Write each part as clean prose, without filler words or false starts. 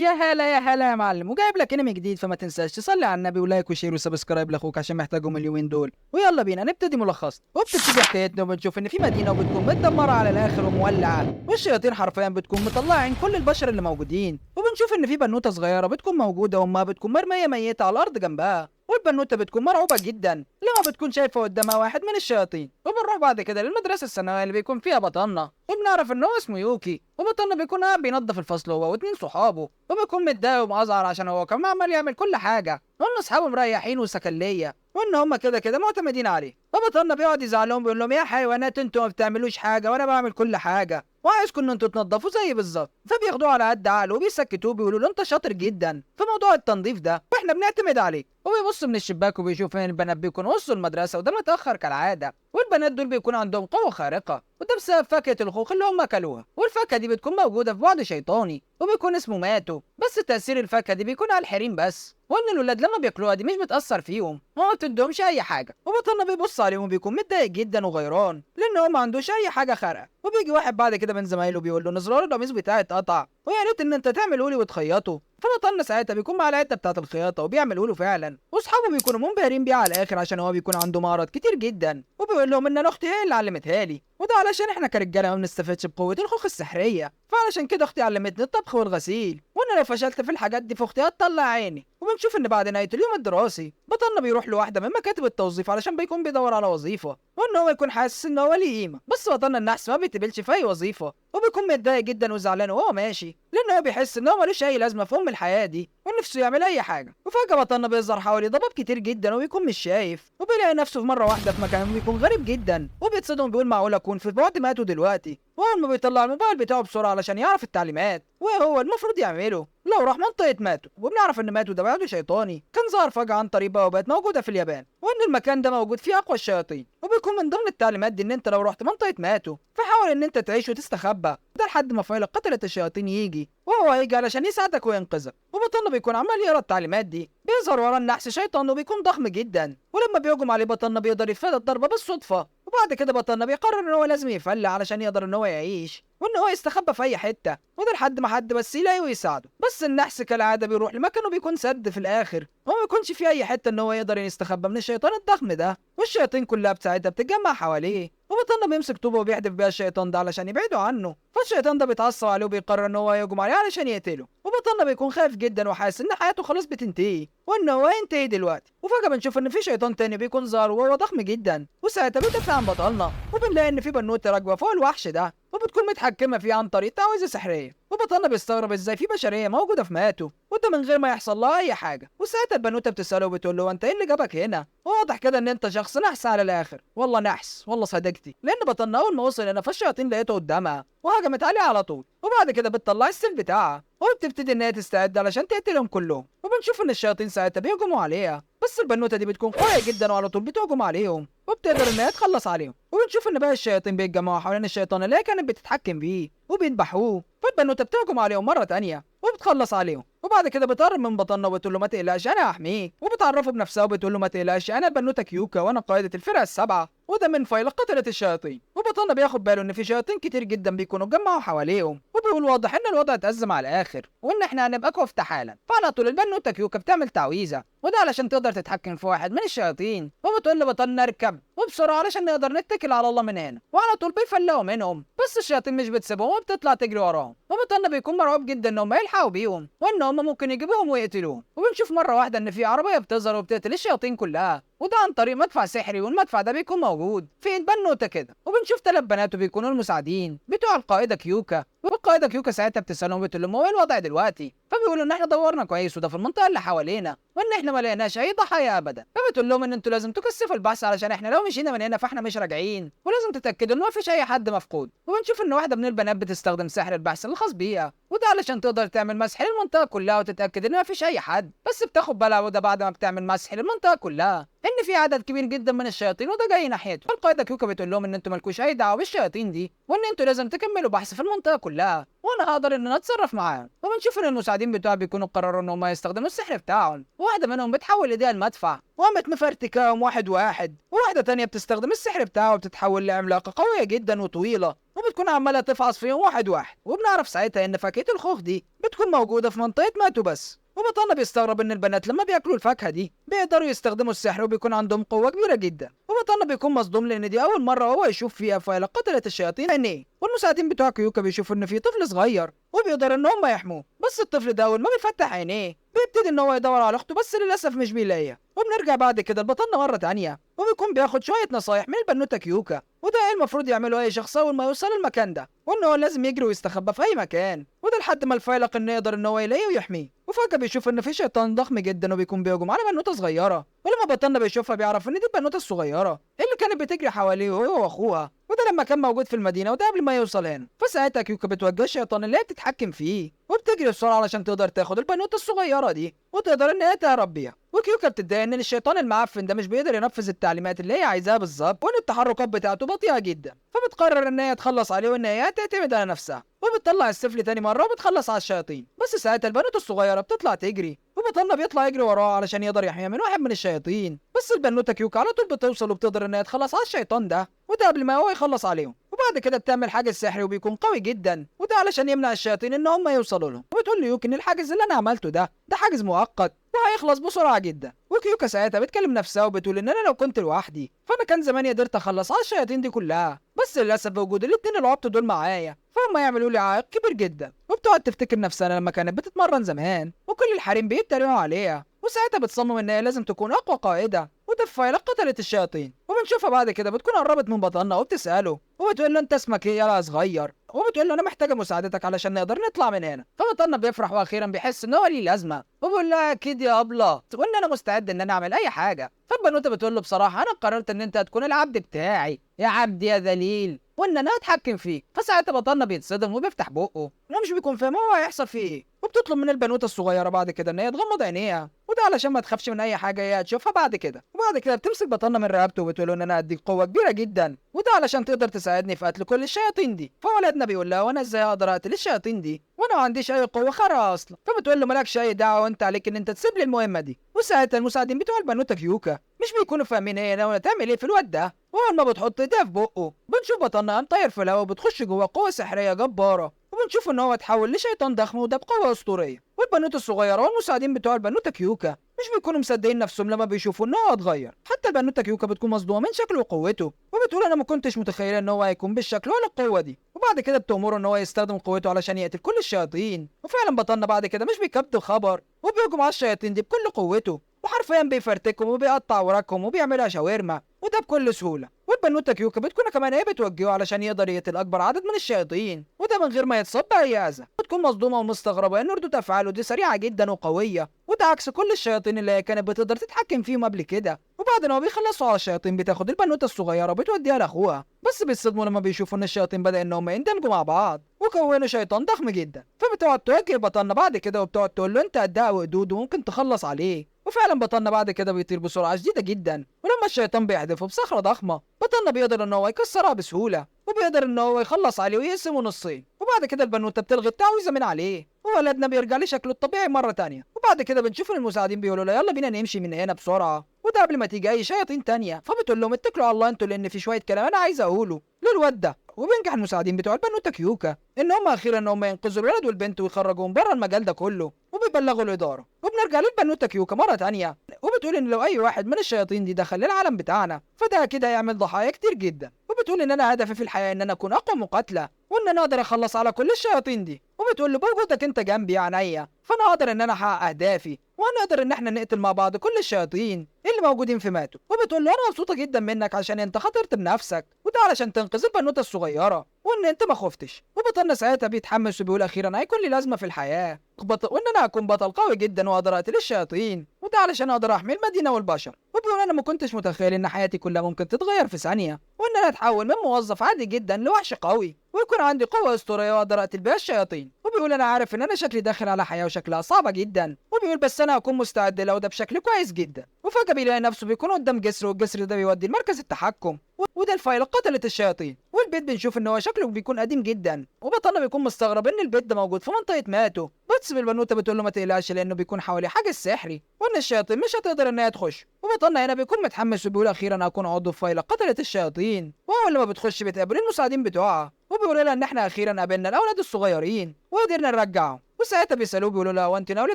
يا هلا يا هلا يا معلم، وجايب لك انمي جديد، فما تنساش تصلي على النبي ولايك وشير وسبسكرايب لاخوك عشان محتاجهم اليومين دول. ويلا بينا نبتدي ملخص. وبتبتدي حكايتنا وبنشوف ان في مدينه وبتكون متدمره على الاخر ومولعه، والشياطين حرفيا بتكون مطلعه عين كل البشر اللي موجودين. وبنشوف ان في بنوته صغيره بتكون موجوده وامها بتكون مرميه ميته على الارض جنبها، والبنوته بتكون مرعوبه جدا لما بتكون شايفه قدامها واحد من الشياطين. وبنروح بعد كده للمدرسه الثانويه اللي بيكون فيها بطلنا، وبنعرف ان هو اسمه يوكي، وبطلنا بيكون قاعد بينظف الفصل هو واتنين صحابه، وبيكون متضايق ومقزعر عشان هو كمان عمال يعمل كل حاجه، وان اصحابه مريحين وسكليه، وان هم كده كده معتمدين عليه. فبطلنا بيقعد يزعلهم بيقول لهم يا حيوانات انتوا ما بتعملوش حاجه وانا بعمل كل حاجه، وعايزكم ان انتوا تنضفوا زي بالظبط. فبياخدوه على قد عقله وبيسكتوه بيقولوا له انت شاطر جدا في موضوع التنظيف ده واحنا بنعتمد عليك. وبيبص من الشباك وبيشوف ان البنات بيكونوا وصلوا المدرسه وده متاخر كالعاده، والبنات دول بيكون عندهم قوه خارقه، وده بسبب فاكهه الخوخ اللي هم اكلوها. والفاكهه دي بتكون موجوده في بعد شيطاني وبيكون اسمه ماتو، بس تاثير الفاكهه دي بيكون على الحريم بس، وان الولاد لما بياكلوها دي مش بتاثر فيهم وما بتدهمش اي حاجه. وبطلنا بيبص عليهم وبيكون متضايق جدا وغيران لان هو ما عندوش اي حاجه خارقه. وبيجي واحد بعد كده من زمايله بيقول له ان زرار القميص بتاعي اتقطع ويا ريت ان انت تعمله لي وتخيطه. فبطلنا ساعتها بيكون مع العده بتاعه الخياطه وبيعملوا له فعلا، واصحابه بيكونوا منبهرين بيه على الاخر عشان هو بيكون عنده مهارات كتير جدا، وبيقول لهم ان انا اختي هي اللي علمتها لي، وده علشان احنا كرجاله ما بنستفادش بقوه الخوخ السحريه، فعلشان كده اختي علمتني الطبخ والغسيل، وانا لو فشلت في الحاجات دي فاختي هتطلع عيني. وبنشوف ان بعد نهايه اليوم الدراسي بطلنا بيروح لواحده من مكاتب التوظيف علشان بيكون بيدور على وظيفه، وان هو يكون حاسس ان هو ليه قيمه، بس بطلنا النحس ما بيتقبلش في اي وظيفه، وبيكون متضايق جدا وزعلان وهو ماشي لان هو بيحس ان هو ملوش اي لازمه في الحياه دي ونفسه يعمل اي حاجه. وفجاه بطلنا بيظهر حواليه ضباب كتير جدا وبيكون مش شايف، وبيلاقي نفسه في مره واحده في مكان بيكون غريب جدا، وبيتصدم بيقول معقول اكون في بعد ماتوا دلوقتي. واول ما بيطلع الموبايل بتاعه بسرعه علشان يعرف التعليمات وايه هو المفروض يعمله لو راح منطقه ماتوا، وبنعرف ان ماتوا ده بعده شيطاني كان ظهر فجاه عن طريق بوابات موجوده في اليابان، وان المكان ده موجود فيه اقوى الشياطين، وبيكون من ضمن التعليمات دي ان انت لو رحت منطقه ماتوا فحاول ان انت تعيش وتستخبى ده لحد ما فايل قتله الشياطين يجي وهو هيجي علشان يساعدك وينقذك. وبطلنا بيكون عمال يقرا التعليمات دي بيظهر ورا النحس شيطان وبيكون ضخم جدا، ولما بيهجم عليه بطلنا بيقدر يتفادى الضربه بالصدفه، وبعد كده بطلنا بيقرر ان هو لازم يفلع علشان يقدر ان هو يعيش وان هو يستخبى في اي حته، وده لحد ما حد بس يلاقيه ويساعده، بس النحس كالعاده بيروح لمكانه بيكون سد في الاخر وما بيكونش في اي حته ان هو يقدر يستخبى من الشيطان الضخم ده، والشياطين كلها بتاعتها بتتجمع حواليه، وبطلنا بيمسك طوبه وبيحدف بيها الشيطان ده علشان يبعدوا عنه، فالشيطان ده بيتعصب عليه وبيقرر ان هو يهجم عليه علشان يقتله، وبطلنا بيكون خايف جدا وحاسس ان حياته خلاص بتنتهي وان هو هينتهي دلوقتي. وفجاه بنشوف ان في شيطان تاني بيكون ظهر وهو ضخم جدا، وساعتها بيدافع عن بطلنا، وبنلاقي ان في بنوته راكبه فوق الوحش ده وبتكون متحكمه فيه عن طريق تعويذه سحريه، وبطلنا بيستغرب ازاي في بشريه موجوده في ماتو وده من غير ما يحصل لها اي حاجه. وساعتها البنوته بتساله وبتقول له انت ايه اللي جابك هنا؟ واضح كده ان انت شخص نحس على الاخر. والله نحس والله صديقتي، لان بطلنا اول ما وصل هنا فالشياطين لقيته قدامها وهجمت عليه على طول، وبعد كده بتطلع السيف بتاعها وبتبتدي ان هي تستعد علشان تقتلهم كلهم، وبنشوف ان الشياطين ساعتها بيهجموا عليها، بس البنوته دي بتكون قويه جدا وعلى طول بتهجم عليهم وبتقدر ان هي تخلص عليهم. وبنشوف ان باقي الشياطين بيتجمعوا حوالين الشيطان اللي هي كانت بتتحكم بيه وبيذبحوه، فالبنوته بتهجم عليهم مره تانية وبتخلص عليهم، وبعد كده بتقرب من بطلنا وبتقول له ما تقلقش انا هحميك، وبتعرفه بنفسها وبتقول له ما تقلقش انا البنوته كيوكا وانا قائده الفرقه السبعه، وده من فايل قتله الشياطين. وبطلنا بياخد باله ان في شياطين كتير جدا بيكونوا اتجمعوا حواليهم، وبيقول واضح ان الوضع اتأزم على الاخر وان احنا هنبقى كفته حالا. فعلى طول البنوته كيوكا بتعمل تعويذه وده علشان تقدر تتحكم في واحد من الشياطين، وبتقول لبطلنا اركب وبسرعه علشان نقدر نتكل على الله من هنا، وعلى طول بيفلقوا منهم، بس الشياطين مش بتسيبهم وبتطلع تجري وراهم، وبطلنا بيكون مرعوب جدا ان هم يلحقوا بيهم وان هم ممكن يجيبوهم ويقتلوهم. وبنشوف مره واحده ان في عربيه بتظهر وبتقتل الشياطين كلها وده عن طريق مدفع سحري، والمدفع ده بيكون موجود في ايد بنوته كده، وبنشوف 3 بنات وبيكونوا المساعدين بتوع القائده كيوكا، والقائده كيوكا ساعتها بتسالهم بتقول لهم هو ايه الوضع دلوقتي؟ فبيقولوا ان احنا دورنا كويس وده في المنطقه اللي حوالينا وان احنا ما لقيناش اي ضحايا ابدا، فبتقول لهم ان انتوا لازم تكثفوا البحث علشان احنا لو مشينا من هنا فاحنا مش راجعين، ولازم تتاكدوا ان ما فيش اي حد مفقود. وبنشوف ان واحده من البنات بتستخدم سحر البحث الخاص بيها وده علشان تقدر تعمل مسح للمنطقه كلها وتتاكد ان ما فيش اي حد، بس بتاخد بالها وده بعد ما بتعمل مسح للمنطقه كلها ان في عدد كبير جدا من الشياطين وده جاي ناحيته. فالقائده كيوكا بتقول لهم ان انتوا مالكوش اي دعوه بالشياطين دي وان انتوا لازم تكملوا بحث في المنطقه كلها وانا هقدر ان انا اتصرف معاهم. وبنشوف ان المساعدين بتوعها بيكونوا قرروا ان هم يستخدموا السحر بتاعهم، وواحده منهم بتحول ايديها المدفع وقامت مفرتكاهم واحد واحد، وواحده تانية بتستخدم السحر بتاعها وبتتحول لعملاقه قويه جدا وطويله، وبتكون عماله تفعص فيهم واحد واحد، وبنعرف ساعتها ان فاكهه الخوخ دي بتكون موجوده في منطقه ماتو بس. وبطلنا بيستغرب ان البنات لما بياكلوا الفاكهه دي بيقدروا يستخدموا السحر وبيكون عندهم قوه كبيره جدا. وبطلنا بيكون مصدوم لان دي اول مره هو يشوف فيها فايلة قتلة الشياطين عينيه. والمساعدين بتوع كيوكا بيشوفوا ان في طفل صغير وبيقدر ان هم يحموه، بس الطفل ده اول ما بيفتح عينيه بيبتدي ان هو يدور على اخته، بس للاسف مش بيلاقيها. وبنرجع بعد كده لبطلنا مره تانية وبيكون بياخد شويه نصايح من البنوته كيوكا، وده ايه المفروض يعمله اي شخص اول ما يوصل المكان ده، وان هو لازم يجري ويستخبى في اي مكان، وده لحد ما الفايلق انه يقدر ان هو يلاقيه ويحميه. وفجاه بيشوف ان في شيطان ضخم جدا وبيكون بيهجم على بنوته صغيره، ولما بطلنا بيشوفها بيعرف ان دي البنوته الصغيره اللي كانت بتجري حواليه هو واخوها، وده لما كان موجود في المدينه وده قبل ما يوصل هنا. فساعتها كيوكا بتوجه الشيطان اللي هي بتتحكم فيه وبتجري بسرعه علشان تقدر تاخد البنوته الصغيره دي وتقدر ان هي تهرب بيها. وكيوكا بتتضايق ان الشيطان المعفن ده مش بيقدر ينفذ التعليمات اللي هي عايزاها بالظبط، وان التحركات بتاعته بطيئه جدا، فبتقرر ان هي تخلص عليه وان هي تعتمد على نفسها، وبتطلع السفل تاني مره وبتخلص على الشياطين. بس ساعتها البنوته الصغيره بتطلع تجري وبطلنا بيطلع يجري وراه علشان يقدر يحميها من واحد من الشياطين، بس البنوته كيوكا على طول بتوصل وبتقدر ان هي تخلص على الشيطان ده، وده قبل ما هو يخلص عليهم. وبعد كده بتعمل حاجز سحري وبيكون قوي جدا، وده علشان يمنع الشياطين ان هم يوصلوا له. وبتقول ليوكي ان الحاجز اللي انا عملته ده حاجز مؤقت وهيخلص بسرعه جدا. وكيوكا ساعتها بتكلم نفسها وبتقول ان انا لو كنت لوحدي فانا كان زماني قدرت اخلص على الشياطين دي كلها، بس للاسف بوجود الاتنين العبط دول معايا فهم يعملوا لي عائق كبير جدا. وبتقعد تفتكر نفسها لما كانت بتتمرن زمان وكل الحريم بيتريقوا عليها، وساعتها بتصمم ان هي لازم تكون اقوى قائده وده في فايلة قتلت الشياطين. وبنشوفها بعد كده بتكون قربت من بطلنا وبتساله وبتقول له انت اسمك ايه يا صغير، وبتقول له انا محتاجه مساعدتك علشان نقدر نطلع من هنا. فبطلنا بيفرح واخيرا بيحس ان هو ليه لازمه وبيقول لها اكيد يا ابله وان انا مستعد ان انا اعمل اي حاجه. فالبنوته بتقول له بصراحه انا قررت ان انت هتكون العبد بتاعي يا عبد يا ذليل وان انا هتحكم فيك. فساعتها بطلنا بيتصدم وبيفتح بقه ومش بيكون فاهم هو هيحصل فيه ايه. وبتطلب من البنوته الصغيره بعد كده ان هي تغمض عينيها وده علشان ما تخافش من اي حاجه هي هتشوفها بعد كده. وبعد كده بتمسك بطلنا من رقبته وبتقول له ان انا هديك قوه كبيره جدا وده علشان تقدر تساعدني في قتل كل الشياطين دي. فولدنا بيقول لها وانا ازاي اقدر اقتل الشياطين دي وانا ما عنديش اي قوه خارقه اصلا. فبتقول له مالكش اي دعوه وانت عليك ان انت تسيب لي المهمه دي. وساعتها المساعدين بتوع البنوته كيوكا مش بيكونوا فاهمين هي ناويه تعمل ايه في الواد ده، واول ما بتحط ايديها في بقه بنشوف بطلنا قام طاير في الهواء وبتخش جوه قوه سحريه جباره، وبنشوف ان هو اتحول لشيطان ضخم وده بقوه اسطوريه. والبنوته الصغيره والمساعدين بتوع البنوته كيوكا مش بيكونوا مصدقين نفسهم لما بيشوفوا ان هو اتغير. حتى البنوته كيوكا بتكون مصدومه من شكله وقوته وبتقول انا ما كنتش متخيله ان هو هيكون بالشكل ولا القوه دي. وبعد كده بتأمره ان هو يستخدم قوته علشان يقتل كل الشياطين. وفعلا بطلنا بعد كده مش بيكبت خبر وبيهجم على الشياطين دي بكل قوته وحرفيا بيفرتكهم وبيقطع وراكهم وبيعملها شاورما وده بكل سهوله. والبنوته كيوكا بتكون كمان هي بتوجهه علشان يقدر يقتل اكبر عدد من الشياطين وده من غير ما يتصاب باي اذى. بتكون مصدومه ومستغربه ان ردود افعاله دي سريعه جدا وقويه وده عكس كل الشياطين اللي هي كانت بتقدر تتحكم فيهم قبل كده. وبعد ما بيخلصوا على الشياطين بتاخد البنوته الصغيره وبتوديها لاخوها، بس بيتصدموا لما بيشوفوا ان الشياطين بدأ ان هم يندمجوا مع بعض وكونوا شيطان ضخم جدا. فبتقعد توجه بطلنا بعد كده وبتقعد تقول له انت قدها وقدود وممكن تخلص عليه. وفعلا بطلنا بعد كده بيطير بسرعه شديده جدا، ولما الشيطان بيحدفه بصخره ضخمه بطلنا بيقدر ان هو يكسرها بسهوله وبيقدر ان هو يخلص عليه ويقسمه نصين. وبعد كده البنوته بتلغي التعويذه من عليه وولدنا بيرجع لشكله الطبيعي مره تانية. وبعد كده بنشوف المساعدين بيقولوا له يلا بينا نمشي من هنا بسرعه وده قبل ما تيجي اي شياطين تانية. فبتقول لهم اتكلوا على الله انتوا لان في شويه كلام انا عايز اقوله للواد ده. وبينجح المساعدين بتوع البنوته كيوكا ان هم اخيرا ان هم ينقذوا الولد والبنت ويخرجوهم بره المجال ده كله وبيبلغوا الاداره. وبنرجع للبنوته كيوكا مره تانية وبتقول ان لو اي واحد من الشياطين دي دخل للعالم بتاعنا فده كده هيعمل ضحايا كتير جدا. وبتقول ان انا هدفي في الحياه ان انا اكون اقوى مقاتله وان انا اقدر اخلص على كل الشياطين دي. وبتقول له بوجودك انت جنبي يا عينيا فانا اقدر ان انا احقق اهدافي وهنقدر ان احنا نقتل مع بعض كل الشياطين اللي موجودين في ماتو. وبتقول له انا مبسوطه جدا منك عشان انت خاطرت بنفسك وده علشان تنقذ البنوته الصغيره وان انت ما خفتش. وبطلنا ساعتها بيتحمس وبيقول اخيرا هيكون لي لازمه في الحياه وان انا هكون بطل قوي جدا واقدر اقتل الشياطين وده علشان اقدر احمي المدينه والبشر. وبيقول انا ما كنتش متخيل ان حياتي كلها ممكن تتغير في ثانيه وان انا اتحول من موظف عادي جدا لوحش قوي ويكون عندي قوه اسطوريه واقدر اقتل بيها الشياطين. وبيقول انا عارف ان انا شكلي داخل على حياه وشكلها صعبه جدا وبيقول بس انا هكون مستعد له ده بشكل كويس جدا. وفجاه بيلاقي نفسه بيكون قدام جسر والجسر ده بيودي لمركز التحكم وده الفايل قتلت الشياطين. والبيت بنشوف ان هو شكله بيكون قديم جدا وبطلنا بيكون مستغرب ان البيت ده موجود في منطقه ماتو، بس البنوته بتقول له ما تقلقش لانه بيكون حواليه حاجز سحري وان الشياطين مش هتقدر ان هي تخش. وبطلنا هنا بيكون متحمس وبيقول اخيرا هكون عضو في فايلق قتلة الشياطين. واول ما بتخش بتقابل المساعدين بتوعها وبيقولوا لها ان احنا اخيرا قابلنا الاولاد الصغيرين وقدرنا نرجعهم. وساعتها بيسالوه بيقولوا لها وانت ناويه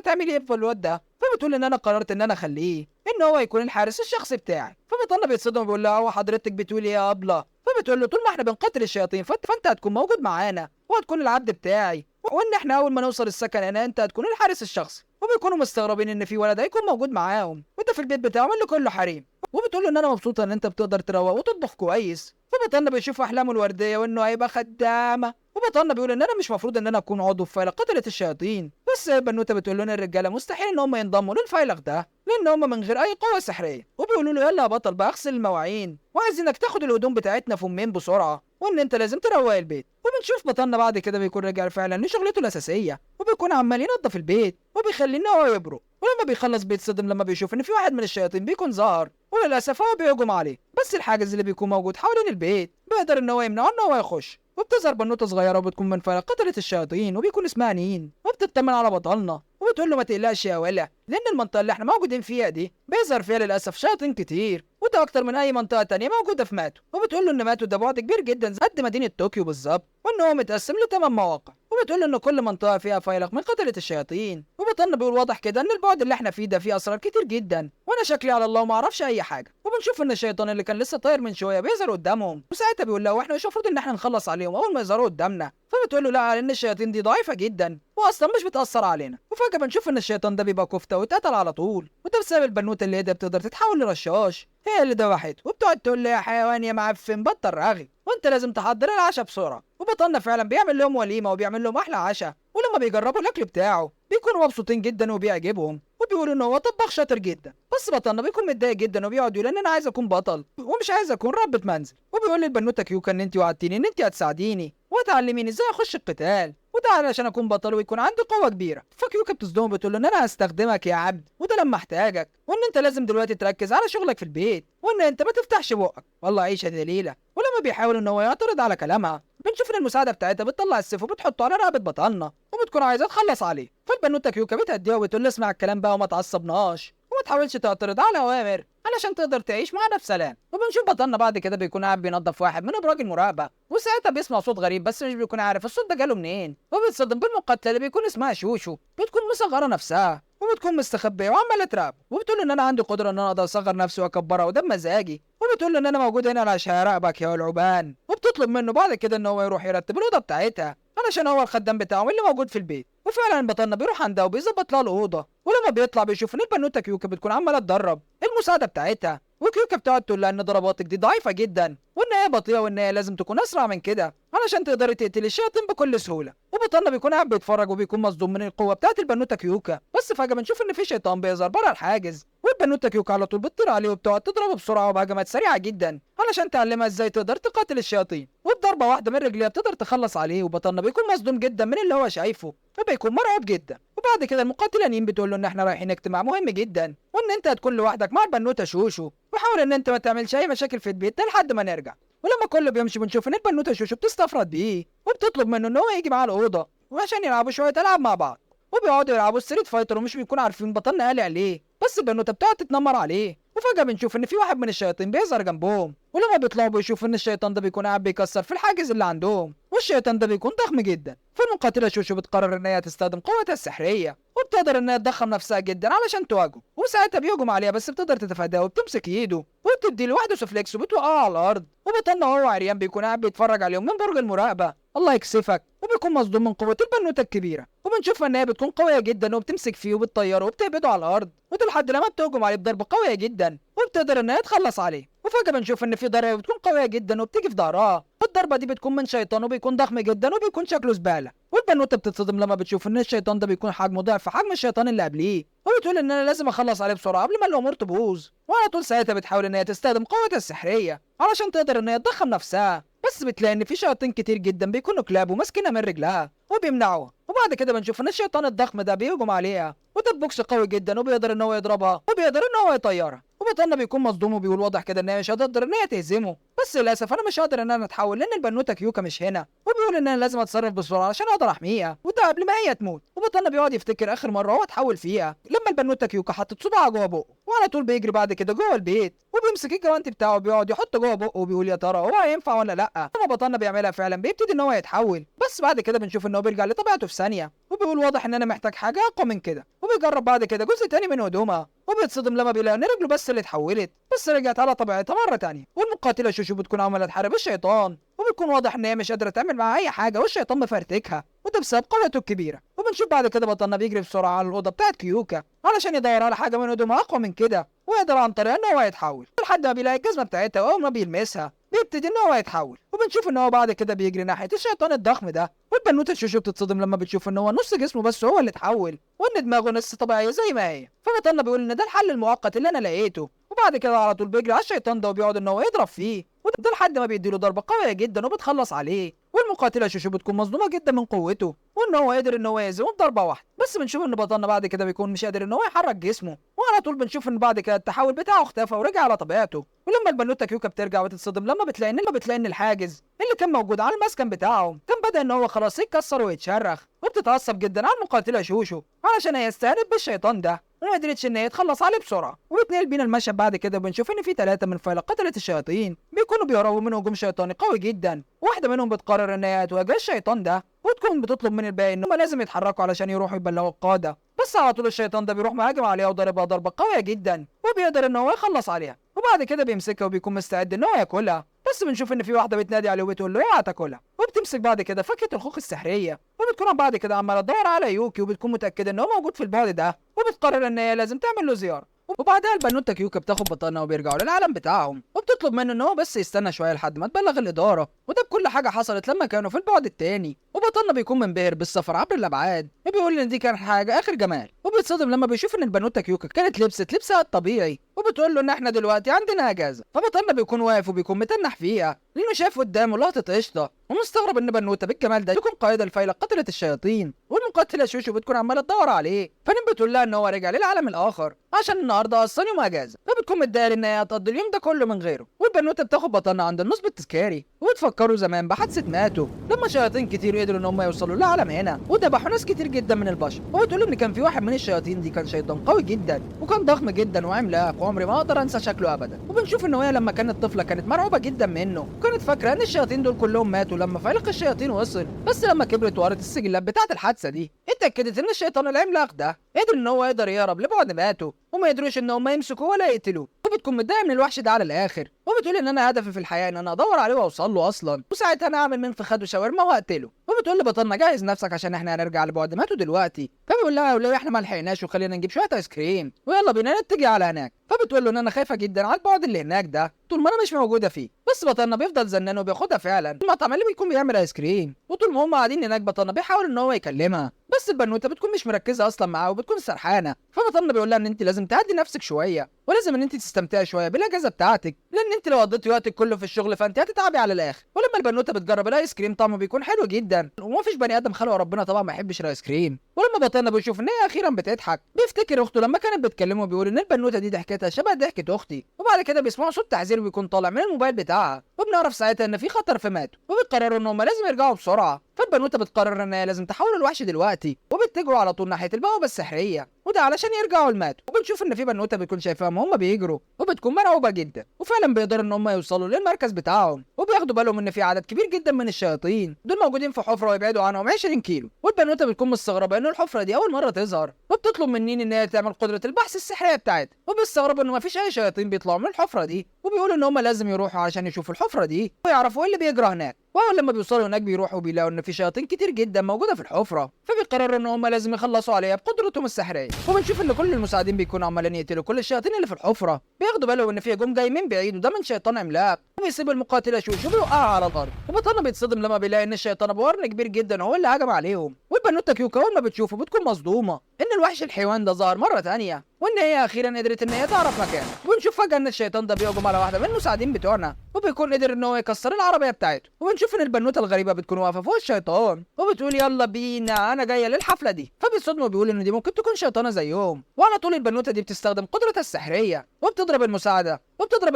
تعملي ايه في الواد ده؟ فبتقول ان انا قررت ان انا اخليه ان هو يكون الحارس الشخصي بتاعي. فبطلنا بيتصدم وبيقول لها هو حضرتك بتقولي ايه يا ابله؟ فبتقول له طول ما احنا بنقتل الشياطين فانت هتكون موجود معانا وهتكون العبد بتاعي، وان احنا اول ما نوصل السكن هنا انت هتكون الحارس الشخصي. وبيكونوا مستغربين ان في ولد هيكون موجود معاهم وده في البيت بتاعهم اللي كله حريم. وبتقول له ان انا مبسوطه ان انت بتقدر تروق وتطبخ كويس. فبطلنا بيشوف احلامه الورديه وانه هيبقى خدامه. وبطلنا بيقول ان انا مش مفروض ان انا اكون عضو في فايلق قتلة الشياطين، بس بنوته بتقول له ان الرجاله مستحيل ان هم ينضموا للفايلق ده لان هم من غير اي قوه سحريه. وبيقولوا له يلا يا بطل بقى اغسل المواعين وعايزينك تاخد الهدوم بتاعتنا في يومين بسرعه وان انت لازم تروق البيت. وبنشوف بطلنا بعد كده بيكون رجع فعلا لشغلته الاساسيه وبيكون عمال ينظف البيت وبيخلي ان هو يبرق. ولما بيخلص بيتصدم لما بيشوف ان في واحد من الشياطين بيكون ظهر وللاسف هو بيهجم عليه، بس الحاجز اللي بيكون موجود حوالين البيت بيقدر ان هو يمنعه ان هو يخش. وبتظهر بنوته صغيره وبتكون من فايلق قتلة الشياطين وبيكون اسمها نين وبتطمن على بطلنا وبتقول له ما تقلقش يا ولا لان المنطقه اللي احنا موجودين فيها دي بيظهر فيها للاسف شياطين كتير وده اكتر من اي منطقه تانية موجوده في ماتو. وبتقول له ان ماتو ده بعد كبير جدا قد مدينه طوكيو بالظبط وان هو متقسم ل8 مواقع. وبتقول له ان كل منطقه فيها فايلق من قتلة الشياطين. وبطلنا بيقول واضح كده ان البعد اللي احنا فيه ده فيه اسرار كتير جدا وانا شكلي على الله وما اعرفش اي حاجه. وبنشوف ان الشيطان اللي كان لسه طاير من شويه بيظهر قدامهم وساعتها بيقول له احنا مش المفروض ان احنا نخلص عليهم اول ما يظهروا قدامنا. فبتقول له لا لان الشياطين دي ضعيفه جدا واصلا مش بتاثر علينا. وفجاه بنشوف ان الشيطان ده بيبقى كفته واتقتل على طول وده بسبب البنوته اللي هي ده بتقدر تتحول لرشاش هي اللي ذبحته وبتقعد تقول له يا حيوان يا معفن بطل رغي وانت لازم تحضر العشاء بسرعه. وبطلنا فعلا بيعمل لهم وليمه وبيعمل لهم احلى عشاء ولما بيجربوا الاكل بتاعه بيكونوا مبسوطين جدا وبيعجبهم وبيقولوا ان هو طباخ شاطر جدا. بس بطلنا بيكون متضايق جدا وبيقعد يقول ان انا عايز اكون بطل ومش عايز اكون ربة منزل. وبيقول للبنوته كيوكا ان انت وعدتيني ان انت هتساعديني وهتعلميني ازاي اخش القتال وده علشان اكون بطل ويكون عندي قوه كبيره. فكيوكا بتصدمه بتقول له ان انا هستخدمك يا عبد وده لما احتاجك وان انت لازم دلوقتي تركز على شغلك في البيت وان انت ما تفتحش بقك والله عيشه دليله. ولما بيحاول ان هو يعترض على كلامها بنشوف ان المساعده بتاعتها بتطلع السيف وبتحطه على رقبه بطلنا وبتكون عايزه تخلص عليه. فالبنوته كيوكا بتهديها وبتقول له اسمع الكلام بقى وما تعصبناش وما تحاولش تعترض على اوامر علشان تقدر تعيش معانا في سلام. وبنشوف بطلنا بعد كده بيكون قاعد بينظف واحد من ابراج المراقبه وساعتها بيسمع صوت غريب بس مش بيكون عارف الصوت ده جاله منين. وبيتصدم بالمقاتله اللي بيكون اسمها شوشو بتكون مصغره نفسها وبتكون مستخبيه وعماله تراقبه وبتقول له ان انا عندي قدره ان انا اقدر اصغر نفسي واكبرها وده بمزاجي. وبتقول له ان انا موجود هنا علشان اراقبك يا العبان. وبتطلب منه بعد كده ان هو يروح يرتب الاوضه بتاعتها علشان هو الخدام بتاعهم اللي موجود في البيت. وفعلا بطلنا بيروح عندها وبيظبط لها الاوضه ولما بيطلع بيشوف ان البنوته كيوكا بتكون عماله تدرب المساعده بتاعتها وكيوكا بتقعد تقول لها ان ضرباتك دي ضعيفه جدا وان هي بطيئه وان هي لازم تكون اسرع من كده علشان تقدري تقتلي الشياطين بكل سهوله. وبطلنا بيكون قاعد بيتفرج وبيكون مصدوم من القوه بتاعت البنوته كيوكا بس فجاه بنشوف ان في شيطان بيظهر بره الحاجز والبنوته كيوكا على طول بتطير عليه وبتقعد تضربه بسرعه وبهجمات سريعه جدا علشان تعلمها ازاي تقدر تقاتل الشياطين وبضربه واحده من رجليها بتقدر تخلص عليه. وبطلنا بيكون مصدوم جدا من اللي هو شايفه وبيكون مرعوب جدا. وبعد كده المقاتله نين بتقول له ان احنا رايحين اجتماع مهم جدا وان انت هتكون لوحدك مع البنوته شوشو وحاول ان انت ما تعملش اي مشاكل في البيت ده لحد ما نرجع. ولما كله بيمشي بنشوف ان البنوته شوشو بتستفرد بيه وبتطلب منه ان هو يجي معاها الاوضه وعشان يلعبوا شويه العاب مع بعض وبيقعدوا يلعبوا ستريت فايتر ومش بيكونوا عارفين بطلنا قالع ليه بس البنوته بتقعد تتنمر عليه. وفجاه بنشوف ان في واحد من الشياطين بيظهر جنبهم ولما بيطلعوا بيشوفوا ان الشيطان ده بيكون قاعد بيكسر في الحاجز اللي عندهم والشيطان ده بيكون ضخم جدا. فالمقاتله شوشو بتقرر ان هي تستخدم قوتها السحريه وبتقدر ان هي تضخم نفسها جدا علشان تواجهه وساعتها بيهجم عليها بس بتقدر تتفاداه وبتمسك ايده وبتدي لوحده سوفليكس وبتوقعه على الارض. وبطلنا وهو عريان بيكون قاعد بيتفرج عليهم من برج المراقبه الله يكسفك وبيكون مصدوم من قوه البنوته الكبيره. وبنشوف ان هي بتكون قويه جدا وبتمسك فيه وبتطيره وبتقبضه على الارض وده لحد لما بتهجم عليه بضربه قويه جدا وبتقدر ان هي تخلص عليه. وفجاه بنشوف ان في ضربه بتكون قويه جدا وبتيجي في ظهرها والضربه دي بتكون من شيطان وبيكون ضخم جدا وبيكون شكله زباله. والبنوته بتتصدم لما بتشوف ان الشيطان ده بيكون حجمه ضعف حجم الشيطان اللي قبليه وبتقول ان انا لازم اخلص عليه بسرعه قبل ما الامور تبوظ. وعلى طول ساعتها بتحاول ان هي تستخدم قوتها السحريه علشان تقدر ان هي تضخم نفسها بس بتلاقي ان في شياطين كتير جدا بيكونوا كلاب وماسكينها من رجلها وبيمنعوها. وبعد كده بنشوف ان الشيطان الضخم ده بيهجم عليها وده بوكس قوي جدا وبيقدر ان هو يضربها وبيقدر ان هو يطيرها. وبطلنا بيكون مصدوم وبيقول واضح كده ان هي مش هتقدر ان هي تهزمه، بس للاسف انا مش هقدر ان انا اتحول لان البنوته كيوكا مش هنا، وبيقول ان انا لازم اتصرف بسرعه عشان اقدر احميها وده قبل ما هي تموت. وبطلنا بيقعد يفتكر اخر مره هو اتحول فيها لما البنوته كيوكا حطت صباعها جوه بقه، وعلى طول بيجري بعد كده جوه البيت وبيمسك الجوانتي بتاعه وبيقعد يحطه جوه بقه وبيقول يا ترى هو هينفع ولا لا. لما بطلنا بيعملها فعلا بيبتدي ان هو يتحول، بس بعد كده بنشوف ان هو بيرجع لطبيعته في ثانيه، وبيقول واضح ان انا محتاج حاجه اقوى من كده، وبيجرب بعد كده جزء تاني من هدومها وبيتصدم لما بيلاقي ان رجله بس اللي اتحولت، بس رجعت على طبيعتها مره تانيه. والمقاتله شوشو بتكون عماله تحارب الشيطان، وبيكون واضح ان هي مش قادره تعمل معاه اي حاجه والشيطان مفرتكها، وده بسبب قوته الكبيره. وبنشوف بعد كده بطلنا بيجري بسرعه على الاوضه بتاعت كيوكا علشان يدور على حاجه من هدومها اقوى من كده ويقدر عن طريقها ان هو يتحول، لحد ما بيلاقي الجزمه بتاعتها واول ما بيلمسها بيبتدي ان هو يتحول. وبنشوف ان هو بعد كده بيجري ناحيه الشيطان الضخم ده، والبنوته شوشو بتتصدم لما بتشوف ان هو نص جسمه بس هو اللي اتحول وان دماغه لسه طبيعيه زي ما هي. فبطلنا بيقول ان ده الحل المؤقت اللي انا لقيته، وبعد كده على طول بيجري على الشيطان ده وبيقعد ان هو يضرب فيه، وده لحد ما بيديله ضربه قويه جدا وبتخلص عليه. والمقاتله شوشو بتكون مصدومه جدا من قوته وان هو قادر ان هو يهزمه بضربه واحده، بس بنشوف ان بطلنا بعد كده بيكون مش قادر ان هو يحرك جسمه، وعلى طول بنشوف ان بعد كده التحول بتاعه اختفى ورجع على طبيعته. ولما البنوته كيوكا بترجع وتتصدم لما بتلاقي ان الحاجز اللي كان موجود على المسكن بتاعهم كان بدأ ان هو خلاص يتكسر ويتشرخ، وبتتعصب جدا على المقاتله شوشو علشان هي استهانت بالشيطان ده وما قدرتش ان هي تخلص عليه بسرعه. وبتنقل بينا المشهد بعد كده بنشوف ان في 3 من فايلة قتله الشياطين بيكونوا بيهربوا من هجوم شيطاني قوي جدا، واحده منهم بتقرر ان هي تواجه الشيطان ده وتكون بتطلب من الباقي ان هم لازم يتحركوا علشان يروحوا يبلغوا القاده، بس على طول الشيطان ده بيروح مهاجم عليها وضربها ضربه قويه جدا وبيقدر ان هو يخلص عليها، وبعد كده بيمسكها وبيكون مستعد ان هو ياكلها، بس بنشوف ان في واحده بتنادي عليه وبتقول له اوعى تاكلها، وبتمسك بعد كده فكه الخوخ السحريه وبتكون بعد كده عماله تدور على يوكي وبتكون متاكده ان هو موجود في البعد ده، وبتقرر ان هي لازم تعمل له زياره. وبعدها البنوته كيوكا بتاخد بطانها وبيرجعوا للعالم بتاعهم، وبتطلب منه ان هو بس يستنى شويه لحد ما تبلغ الاداره، وده بكل حاجه حصلت لما كانوا في البعد التاني. وبطلنا بيكون منبهر بالسفر عبر الابعاد وبيقول ان دي كانت حاجه اخر جمال، وبيتصدم لما بيشوف ان البنوته كيوكا كانت لبست لبسها الطبيعي وبتقول له ان احنا دلوقتي عندنا اجازه. فبطلنا بيكون واقف وبيكون متنح فيها لانه شاف قدامه لقطه قشطه ومستغرب ان بنوته بالجمال ده تكون قائده الفايله قتله الشياطين، والمقاتله شوشو بتكون عماله تدور عليه، فنم بتقول لها ان هو رجع للعالم الاخر عشان النهارده اصلا يوم اجازه، فبتكون متضايقه ان هي هتقضي اليوم ده كله من غيره. والبنوته بتاخد بطلنا عند النصب التذكاري وبتفكروا زمان بحادثه ماتوا لما شياطين كتير قدروا ان هم يوصلوا للعالم هنا وذبحوا ناس كتير جدا من البشر، وبتقول ان كان في واحد من الشياطين دي كان شيطان قوي جدا وكان ضخم جدا وعملاق وعمري ما اقدر انسى شكله ابدا. وبنشوف ان هي لما كانت طفله كانت مرعوبه جدا منه وكانت فاكره ان الشياطين دول كلهم ماتوا لما فالق الشياطين وصل، بس لما كبرت وقرت السجلات بتاعه الحادثه دي اتاكدت ان الشيطان العملاق ده قدر ان هو يقدر يهرب لبعد ماتوا وما يقدروش ان هم يمسكوه ولا يقتلوه، وبتكون متضايقه من الوحش ده على الاخر وبتقول ان انا هدفي في الحياه ان انا ادور عليه واوصل له اصلا، وساعتها انا اعمل منفخ خده شاورما واقتله. وبتقول لبطلنا جهز نفسك عشان احنا هنرجع لبعد ماتوا دلوقتي، فبيقول لها ولو احنا ما لحقناش وخلينا نجيب شويه ايس كريم ويلا بينا نتجه على هناك، فبتقول له ان انا خايفه جدا على البعد اللي هناك ده طول ما انا مش موجوده فيه، بس بطلنا بيفضل زنان وبياخدها فعلا المطعم اللي بيكون بيعمل ايس كريم، وطول ما هم قاعدين هناك بطلنا بيحاول ان هو يكلمها، بس البنوته بتكون مش مركزه اصلا معاه وبتكون سرحانه، فبطلنا بيقول لها ان انت لازم تهدي نفسك شويه ولازم ان انت تستمتعي شويه بالاجازه بتاعتك، لان انت لو قضيتي وقتك كله في الشغل فانت هتتعبي على الاخر. ولما البنوته بتجرب الايس كريم طعمه بيكون حلو جدا ومفيش بني ادم خلقه ربنا طبعا ما يحبش الايس كريم. ولما بطلنا بيشوف ان هي اخيرا بتضحك بيفتكر اخته لما كانت بتكلمه وبيقول ان البنوته دي ضحكتها شبه ضحكه اختي، وبعد كده بيسمعوا صوت تعزير بيكون طالع من الموبايل بتاعها وبنعرف ساعتها ان في خطر في ماتوا، وبيقرروا ان هم لازم يرجعوا بسرعه، فالبنوته بتقرر ان هي لازم تحول الوحش دلوقتي وبتجروا على طول ناحيه البوابه السحريه وده علشان يرجعوا الماتوا. وبنشوف ان في بنوته بتكون شايفاهم هم بيجروا وبتكون مرعوبه جدا، وفعلا بيقدروا ان هم يوصلوا للمركز بتاعهم وبياخدوا بالهم ان في عدد كبير جدا من الشياطين دول موجودين في حفره ويبعدوا عنهم 20 كيلو، والبنوته بتكون مستغربه ان الحفره دي اول مره تظهر وبتطلب من نين ان هي تعمل قدره البحث السحريه بتاعتها، وبيستغربوا ان مفيش اي شياطين بيطلعوا من الحفره دي وبيقولوا ان هم لازم يروحوا علشان يشوفوا الحفره دي ويعرفوا ايه اللي بيجرى هناك. واول لما بيوصلوا هناك بيروحوا بيلاقوا ان في شياطين كتير جدا موجوده في الحفره، فبيقرروا ان هم لازم يخلصوا عليها بقدرتهم السحريه، وبنشوف ان كل المساعدين بيكونوا عمالين يقتلوا كل الشياطين اللي في الحفره، بياخدوا بالهم ان في هجوم جاي من بعيد وده من شيطان عملاق وبيسيب المقاتله شوشو وبيوقعها على الارض، وبطلنا بيتصدم لما بيلاقي ان الشيطان ابو قرن كبير جدا هو اللي هجم عليهم، والبنوته كيوكا اول ما بتشوفه بتكون مصدومه ان الوحش الحيوان ده ظهر مره تانية، وان هي اخيرا قدرت ان هي تعرف مكانه. وبنشوف فجاه ان الشيطان ده بيهجم على واحده من المساعدين بتوعنا، وبيكون قدر ان هو يكسر العربيه بتاعته. وبنشوف ان البنوته الغريبه بتكون واقفه فوق الشيطان وبتقول يلا بينا انا جايه للحفله دي. فبيصدموا بيقول ان دي ممكن تكون شيطانه زيهم. وعلى طول البنوته دي بتستخدم قدرتها السحريه وبتضرب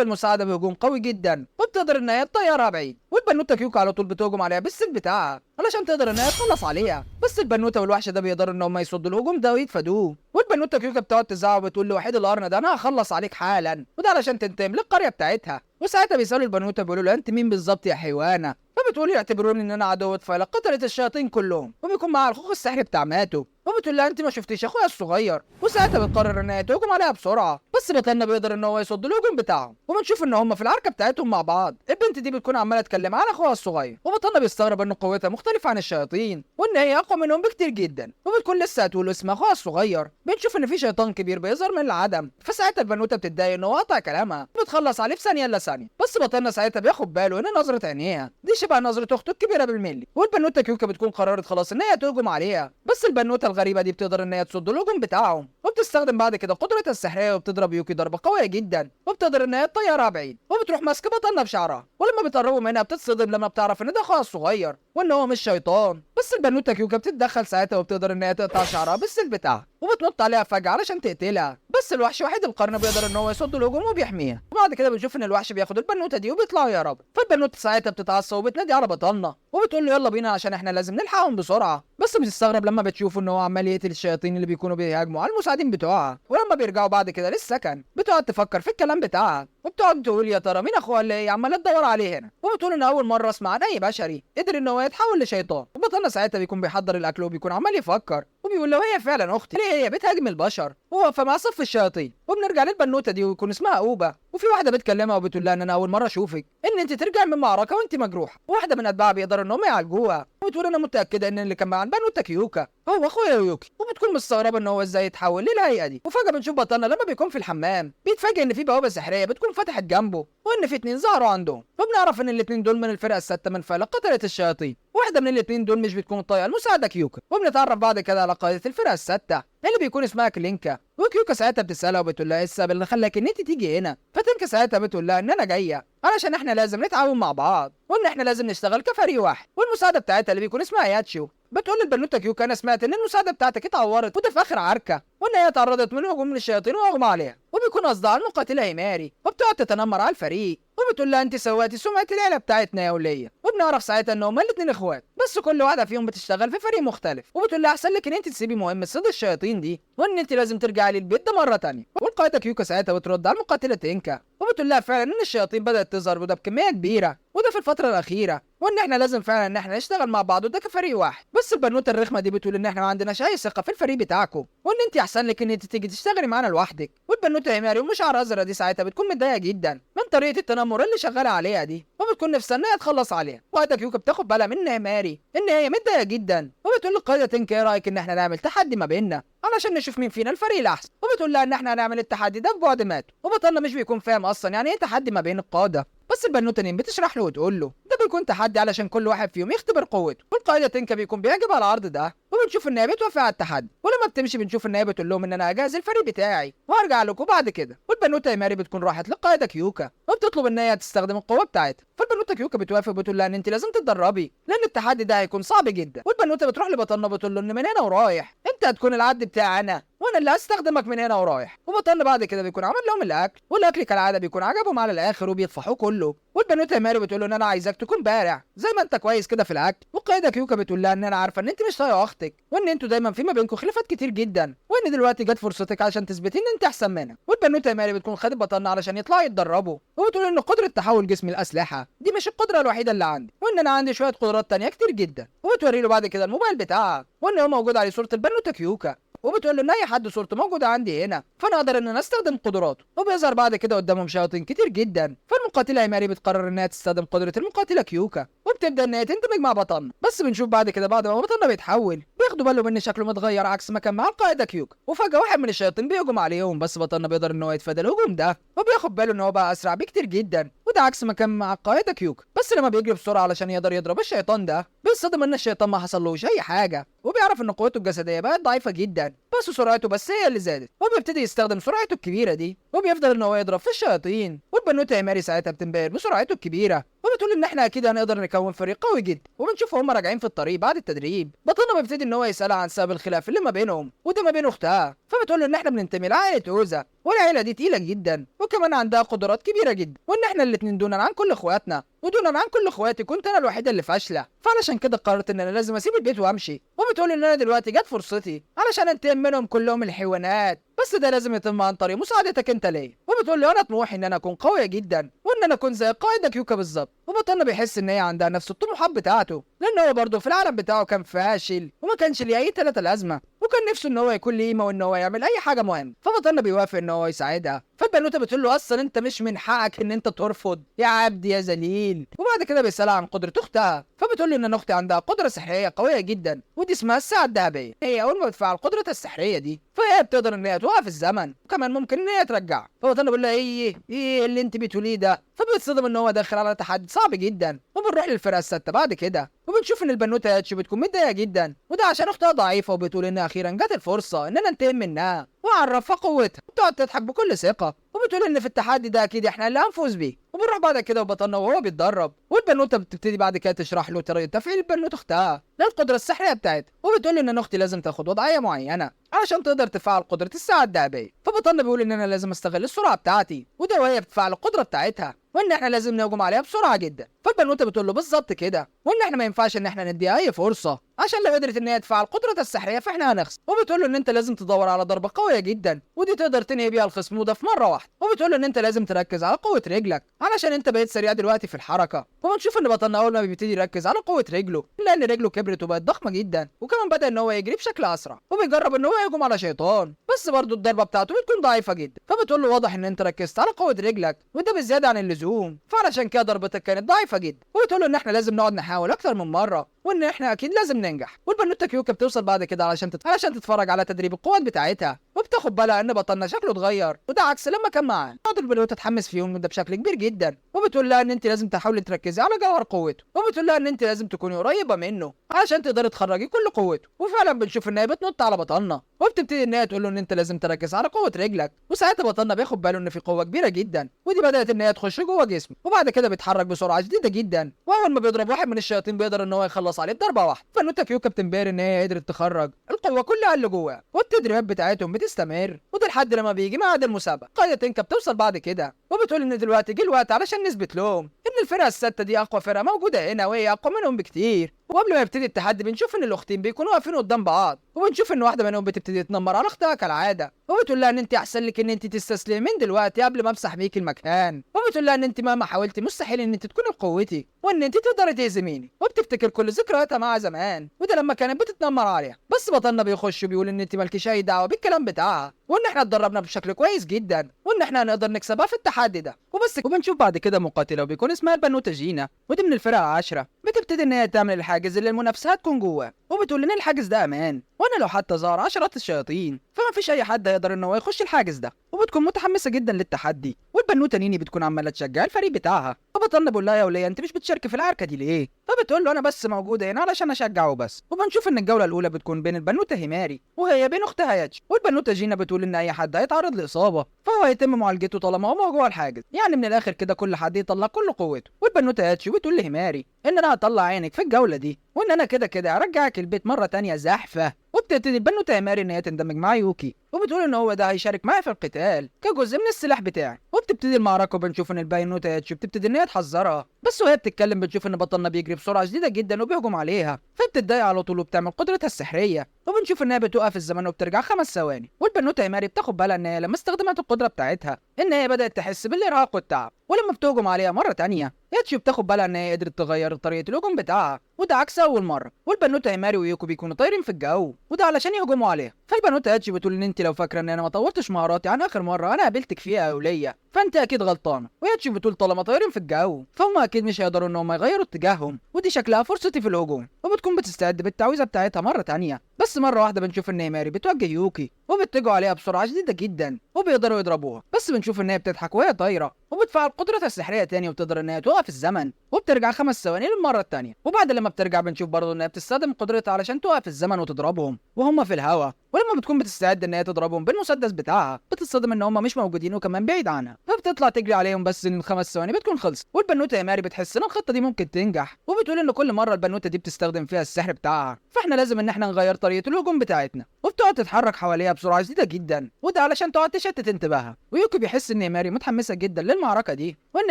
المساعده بهجوم قوي جدا، وبتقدر ان هي تطيرها بعيد. والبنوته كيوكا على طول بتهجم عليها بالسيف بتاعها علشان تقدر ان هي تخلص عليها، بس البنوته والوحش ده بيقدروا ان هم يصدوا الهجوم ده ويتفادوه. والبنوته كيوكا بتقعد تزعق وبتقول لوحيد القرن ده انا هخلص عليك حالا، وده علشان تنتقم للقريه بتاعتها. وساعتها بيسالوا البنوته بيقولوا له انت مين بالظبط يا حيوانه؟ فبتقول يعتبروني ان انا عدوة فيلا قتلة الشياطين كلهم، وبيكون معاها الخوخ السحري بتاع ماتو. وبتقول لها انت ما شفتيش اخويا الصغير. وساعتها بتقرر ان هي تهجم عليها بسرعه، بس بطلنا بيقدر ان هو يصد الهجوم بتاعهم. وبنشوف ان هم في العركه بتاعتهم مع بعض البنت دي بتكون عماله تكلم على اخوها الصغير، وبطلنا بيستغرب ان قوتها مختلفه عن الشياطين وان هي اقوى منهم بكتير جدا. وبتكون لسه هتقول اسم اخوها الصغير بنشوف ان في شيطان كبير بيظهر من العدم. فساعتها البنوته بتتضايق ان هو قطع كلامها، بتخلص عليه في ثانيه الا ثانيه. بس بطلنا ساعتها بياخد باله ان نظره عينيها دي شبه نظره اخته الكبيره بالملي. والبنوته كيوكا بتكون قررت خلاص ان هي تهجم عليها، بس البنوته الغريبه دي بتقدر ان هي تصد الهجوم بتاعهم، وبتستخدم بعد كده قدرتها السحريه وبتضرب يوكي ضربه قويه جدا، وبتقدر ان هي تطيرها بعيد. وبتروح ماسكه بطلنا بشعرها، ولما بتقربوا منها بتتصدم لما بتعرف ان ده اخوها الصغير وان هو مش شيطان. بس البنوته كيوكا بتتدخل ساعتها وبتقدر ان هي تقطع شعرها بالسيف بتاعها، وبتنط عليها فجاه علشان تقتلها. بس الوحش وحيد القرن بيقدر ان هو يصد الهجوم وبيحميها. وبعد كده بنشوف ان الوحش بياخد البنوته دي وبيطلعوا يهربوا. فالبنوته ساعتها بتتعصب وبتنادي على بطلنا وبتقول له يلا بينا عشان احنا لازم نلحقهم بسرعه. بس بتستغرب لما بتشوف ان هو عمال يقتل الشياطين اللي بيكونوا بيهاجموا على المساعدين بتوعها. ولما بيرجعوا بعد كده للسكن بتقعد تفكر في الكلام بتاعها، وبتقعد تقول يا ترى مين اخوها اللي هي عماله تدور عليه هنا. وبتقول ان اول مره اسمع عن اي بشري قدر ان هو يتحول لشيطان. وبطلنا ساعتها بيكون بيحضر الاكل وبيكون عمال يفكر وبيقول لو هي فعلا اختي ليه هي بتهاجم البشر وواقفه مع صف الشياطين. وبنرجع للبنوته دي ويكون اسمها اوبا، وفي واحده بتكلمها وبتقول لها ان انا اول مره اشوفك، ان انت ترجع من معركه وانت مجروحه. وواحده من اتباعها بيقدروا ان هم يعالجوها، وبتقول انا متاكده ان اللي كان مع البنوته كيوكا هو اخويا يوكي. وبتكون مستغربه ان هو ازاي يتحول للهيئه دي. وفجاه بنشوف بطلنا لما بيكون في الحمام بيتفاجئ ان في بوابه سحريه بتكون فتحت جنبه، وان في اتنين ظهروا عندهم. وبنعرف ان الاتنين دول من الفرقه السادسه من فيلا قتله الشياطين. واحده من الاتنين دول مش بتكون طايقه المساعده كيوكا. وبنتعرف بعد كده على قائده الفرقه السادسه اللي بيكون اسمها كلينكا. وكيوكا ساعتها بتسالها وبتقول لها ايه السبب اللي خلاك ان انت تيجي هنا. فتنكا ساعتها بتقول لها ان انا جايه علشان احنا لازم نتعاون مع بعض وان احنا لازم نشتغل كفريق واحد. والمساعده بتاعتها اللي بيكون اسمها ياتشو بتقول للبنوته كيوكا انا سمعت ان المساعده بتاعتك اتعورت وده في اخر عركه، وان هي اتعرضت من هجوم من الشياطين واغمى عليها. وبيكون قصدها على المقاتله هيماري، وبتقعد تتنمر على الفريق وبتقول لها انت سواتي سمعه العيله بتاعتنا يا وليه. وبنعرف ساعتها ان هما الاثنين اخوات بس كل واحده فيهم بتشتغل في فريق مختلف. وبتقول لها احسن لك ان انت تسيبي مهمه صيد الشياطين دي وان انت لازم ترجعي للبيت ده مره ثانيه. والقائده كيوكا ساعتها بترد على المقاتله تينكا وبتقول لها فعلا ان الشياطين بدات تظهر وده بكميه كبيره وده في الفتره الاخيره، وان احنا لازم فعلا ان احنا نشتغل مع بعض وده كفريق واحد. بس البنوته الرخمه دي بتقول ان احنا ما عندناش اي ثقه في الفريق بتاعكم وان انت احسن لك ان انت تيجي تشتغلي معانا لوحدك. والبنوته هيماري ومشعر ازرق دي ساعتها بتكون متضايقه جدا من طريقه التنمر اللي شغاله عليها دي، وبتكون نفسها ان هي تخلص عليها. وقتها كيوكا بتاخد بالها من هيماري ان هي متضايقه جدا، وبتقول للقائده تينكا ايه رايك ان احنا نعمل تحدي ما بيننا علشان نشوف مين فينا الفريق الاحسن. وبتقول لها ان احنا هنعمل التحدي ده في بعد ماتو. وبطلنا مش بيكون فاهم اصلا يعني ايه تحدي ما بين القاده، بس البنوته نين بتشرح له وتقول له ده بيكون تحدي علشان كل واحد فيهم يختبر قوته. والقائده تينكا بيكون بيعجبها العرض ده وبنشوف ان هي بتوافق على التحدي. ولما بتمشي بنشوف ان هي بتقول لهم ان انا هجهز الفريق بتاعي وهرجع لكم بعد كده. والبنوته هيماري بتكون راحت للقائده كيوكا وبتطلب ان هي تستخدم القوه بتاعتها. فالبنوته كيوكا بتوافق وبتقول لها ان انت لازم تتدربي لان التحدي ده هيكون صعب جدا. والبنوته بتروح لبطلنا بتقول له ان من هنا ورايح انت هتكون العد بتاعي انا وانا اللي هستخدمك من هنا ورايح. وبطلنا بعد كده بيكون عمل لهم الاكل، والاكل كالعاده بيكون عجبهم على الاخر وبيطفحوه كله. والبنوته هيماري بتقول له ان انا عايزك تكون بارع زي ما انت كويس كده في الاكل. والقائده كيوكا بتقول لها ان انا عارفه ان انت مش طايقه اختك وان انتوا دايما في ما بينكم خلافات كتير جدا وان دلوقتي جت فرصتك عشان تثبتي ان انت احسن منها. والبنوته هيماري بتكون خدت بطلنا علشان يطلعوا يتدربوا، وبتقول ان قدره تحول جسم الاسلحه دي مش القدره الوحيده اللي عندي وان انا عندي شويه قدرات تانية كتير جدا. وبتوري له بعد كده الموبايل بتاعها وان هو موجود عليه صوره البنوته كيوكا، وبتقول له ان اي حد صورته موجوده عندي هنا فانا اقدر ان انا استخدم قدراته. وبيظهر بعد كده قدامهم شياطين كتير جدا. فالمقاتله هيماري بتقرر انها تستخدم قدره المقاتله كيوكا وبتبدا ان هي تندمج مع بطلنا. بس بنشوف بعد كده بعد ما بطلنا بيتحول بياخدوا بالهم ان شكله متغير عكس ما كان مع القائد كيوك، وفجاه واحد من الشياطين بيهجم عليهم، بس بطلنا بيقدر ان هو يتفادى الهجوم ده، وبياخد باله ان هو بقى اسرع بكتير جدا، وده عكس ما كان مع القائد كيوك. بس لما بيجري بسرعه علشان يقدر يضرب الشيطان ده، بيصدم ان الشيطان ما حصلوش اي حاجه، وبيعرف ان قوته الجسديه بقت ضعيفه جدا، بس سرعته بس هي اللي زادت، وبيبتدي يستخدم سرعته الكبيره دي، وبيفضل ان هو يضرب في الشياطين. والبنوته ماري ساعتها بتنبهر بسرعته الكبيره، وبتقول ان احنا اكيد هنقدر نكون فريق قوي جدا. وبنشوف هم راجعين في الطريق بعد التدريب، بطلنا بيبتدي ان هو يسالها عن سبب الخلاف اللي ما بينهم، وده ما بين اختها، فبتقول له ان احنا بننتمي لعائله اوزا، والعيله دي تقيله جدا، وكمان عندها قدرات كبيره جدا، وان احنا الاتنين دونا عن كل اخواتنا، ودونا عن كل اخواتي كنت انا الوحيده اللي فاشله، فعلشان كده قررت ان انا لازم اسيب البيت وامشي. وبتقول ان انا دلوقتي جت فرصتي علشان انتقم منهم كلهم الحيوانات، بس ده لازم يتم عن طريق مساعدتك انت ليا. وبتقول لي انا طموحي ان انا اكون قويه جدا، وان انا اكون زي قائد كيوكا بالظبط. وبطلنا بيحس ان هي عندها نفس الطموحات بتاعته، لان هو برضه في العالم بتاعه كان فاشل، وما كانش ليه اي تلاتة لازمه، وكان نفسه ان هو يكون ليه قيمه وان هو يعمل اي حاجه مهمه. فبطلنا بيوافق ان هو يساعدها، فالبنوته بتقول له اصلا انت مش من حقك ان انت ترفض يا عبد يا ذليل. وبعد كده بيسالها عن قدره اختها، فبتقول له ان اختي عندها قدره سحريه قويه جدا، ودي اسمها الساعه الذهبيه. هي اول ما بتفعل قدرتها السحريه دي، فهي بتقدر ان هي توقف الزمن، وكمان ممكن ان هي ترجعه. فبطلنا بيقول لها ايه اللي انت بتقوليه ده، فبيتصدم ان هو داخل على تحدي صعب جدا. وبنروح للفرقه السادسه بعد كده، وبنشوف ان البنوته ياتشي بتكون متضايقه جدا، وده عشان اختها ضعيفه، وبتقول ان اخيرا جت الفرصه اننا ننتقم منها وعرفها قوتها، وبتقعد تضحك بكل ثقه، وبتقول ان في التحدي ده اكيد احنا اللي هنفوز بيه. وبنروح بعد كده وبطلنا وهو بيتدرب، والبنوته بتبتدي بعد كده تشرح له طريقه تفعيل البنوته اختها للقدره السحريه بتاعتها، وبتقول ان اختي لازم تاخد وضعيه معينه علشان تقدر تفعل قدره الساعه الذهبيه. فبطلنا بيقول ان انا لازم استغل السرعه بتاعتي، وده وهي بتفعل القدره بتاعتها، وان احنا لازم نهجم عليها بسرعه جدا. فالبنوته بتقول له بالظبط كده، وان احنا ما ينفعش ان احنا نديها اي فرصه، عشان لو قدرت ان هي تفعل قدرتها السحريه فاحنا هنخسر. وبتقول له ان انت لازم تدور على ضربه قويه جدا، ودي تقدر تنهي بيها الخصم وده في مره واحده. وبتقول له ان انت لازم تركز على قوه رجلك علشان انت بقيت سريع دلوقتي في الحركه. وبنشوف ان بطلنا اول ما بيبتدي يركز على قوه رجله، لان رجله كبرت وبقت ضخمه جدا، وكمان بدا ان هو يجري بشكل اسرع، وبيجرب ان هو يهجم على شيطان، بس برضه الضربه بتاعته بتكون ضعيفه جدا. فبتقول له واضح ان انت ركزت على قوه رجلك، وده بزياده عن اللزوم، فعلشان كده ضربتك كانت ضعيفه جدا. وبتقول له ان احنا لازم نقعد نحاول اكتر من مره، وان احنا اكيد لازم ننجح. والبنوته كيوكا بتوصل بعد كده علشان تتفرج على تدريب القوات بتاعتها، وبتاخد بالها ان بطلنا شكله اتغير، وده عكس لما كان معاه. تقعد البنوته تتحمس فيهم ده بشكل كبير جدا، وبتقول لها ان انت لازم تحاولي تركزي على جوهر قوته، وبتقول لها ان انت لازم تكوني قريبه منه علشان تقدري تخرجي كل قوته. وفعلا بنشوف ان هي بتنط على بطلنا، وبتبتدي ان هي تقول له ان انت لازم تركز على قوه رجلك. وساعتها بطلنا بياخد باله ان في قوه كبيره جدا، ودي بدات ان هي تخش جوه جسمه، وبعد كده بيتحرك بسرعه شديده جدا، واول ما بيضرب واحد من الشياطين بيقدر ان هو يخلص عليه بضربه واحده. فالنوتة كيوكا بتنبهر ان هي قدرت تخرج القوه كلها اللي جواها، والتدريبات بتاعتهم بتستمر، وده لحد لما بيجي ميعاد المسابقه. قائده تنكا بتوصل بعد كده، وبتقول ان دلوقتي جه الوقت علشان نثبت لهم ان الفرقه السته دي اقوى فرقه موجوده هنا، وهي اقوى منهم بكتير. وقبل ما يبتدي التحدي بنشوف ان الاختين بيكونوا واقفين قدام بعض، وبنشوف ان واحده منهم بتبتدي تنمر على اختها كالعاده، وبتقول لها ان انت احسن لك ان انت تستسلمي من دلوقتي قبل ما امسح بيك المكان، وبتقول لها ان انت مهما حاولتي مستحيل ان انت تكوني بقوتي، وان انت تقدري تهزميني. وبتفتكر كل ذكرياتها مع زمان، وده لما كانت بتتنمر عليها. بس بطلنا بيخش وبيقول ان انت مالكيش اي دعوه بالكلام بتاعها، وان احنا اتدربنا بشكل كويس جدا، وان احنا هنقدر نكسبها في التحدي ده وبس. وبنشوف بعد كده مقاتله وبيكون اسمها البنوته جينا، ودي من الفرقه 10. بتبتدي ان هي تعمل الحاجز اللي المنافسه هتكون جواه، وبتقول ان الحاجز ده امان، وانا لو حتى ظهر عشرات الشياطين فما فيش اي حد هيقدر ان هو يخش الحاجز ده. وبتكون متحمسه جدا للتحدي، والبنوته نيني بتكون عماله تشجع الفريق بتاعها. فبطلنا بقول لها يا وليه انت مش بتشاركي في العركه دي ليه؟ فبتقول له انا بس موجوده هنا علشان اشجعه بس. وبنشوف ان الجوله الاولى بتكون بين البنوته هيماري وهي بين اختها ياتش، والبنوته جينا بتقول ان اي حد هيتعرض لاصابه فهو هيتم معالجته طالما هو جوه الحاجز، يعني من الاخر كده كل حد يطلع كل قوته. والبنوته ياتش بتقول لهيماري ان انا هطلع عينك في الجوله دي، وان انا كده كده هرجعك البيت مره تانية زحفه. وبتبتدي البنوته هيماري ان هي تندمج مع يوكي، وبتقول ان هو ده هيشارك معايا في القتال كجزء من السلاح بتاعي. وبتبتدي المعركه، وبنشوف ان البنوته ياتش بتبتدي ان هي تحذرها، بس وهي بتتكلم بنشوف ان بطلنا بيجري بسرعه شديده جدا وبيهجم عليها، فبتتضايق على طول وبتعمل قدرتها السحريه. وبنشوف ان هي بتوقف الزمن وبترجع 5 ثواني. والبنوته هيماري بتاخد بالها ان هي لما استخدمت القدره بتاعتها ان هي بدات تحس بالارهاق والتعب، ولما بتهجم عليها مره تانية ياتشي بتاخد بالها ان هي قدرت تغير طريقه الهجوم بتاعها، وده عكس اول مره. والبنوته هيماري ويوكو بيكونوا طايرين في الجو، وده علشان يهجموا عليها. فالبنوته ياتشي بتقول ان انت لو فاكره ان انا ما طورتش مهاراتي عن اخر مره انا قابلتك فيها يا وليه فانت اكيد غلطانه. وياتشي بتقول طالما طايرين في الجو فهم اكيد مش هيقدروا ان هم يغيروا اتجاههم، ودي شكلها فرصتي في الهجوم. وبتكون بتستعد بالتعويذه بتاعتها مره تانية، بس مره واحده بنشوف ان ماري بتواجه يوكي وبيتجهوا عليها بسرعه شديده جدا وبيقدروا يضربوها، بس بنشوف ان هي بتضحك وهي طايره وبتفعل قدرتها السحريه تاني وبتقدر ان هي توقف الزمن وبترجع 5 ثواني للمره التانيه. وبعد لما بترجع بنشوف برضه ان هي بتستخدم قدرتها علشان توقف الزمن وتضربهم وهم في الهواء، ولما بتكون بتستعد ان هي تضربهم بالمسدس بتاعها بتتصدم ان هم مش موجودين وكمان بعيد عنها، فبتطلع تجري عليهم بس ان ال5 ثواني بتكون خلصت. والبنوته يا ماري بتحس ان الخطه دي ممكن تنجح وبتقول ان كل مره البنوته دي بتستخدم فيها السحر بتاعها فاحنا لازم ان احنا نغير طريقه الهجوم بتاعتنا، وبتقعد تتحرك حواليها بسرعه شديده جدا وده علشان تقعد تشتت انتباهها. ويوكي بيحس ان ماري متحمسه جدا للمعركه دي وان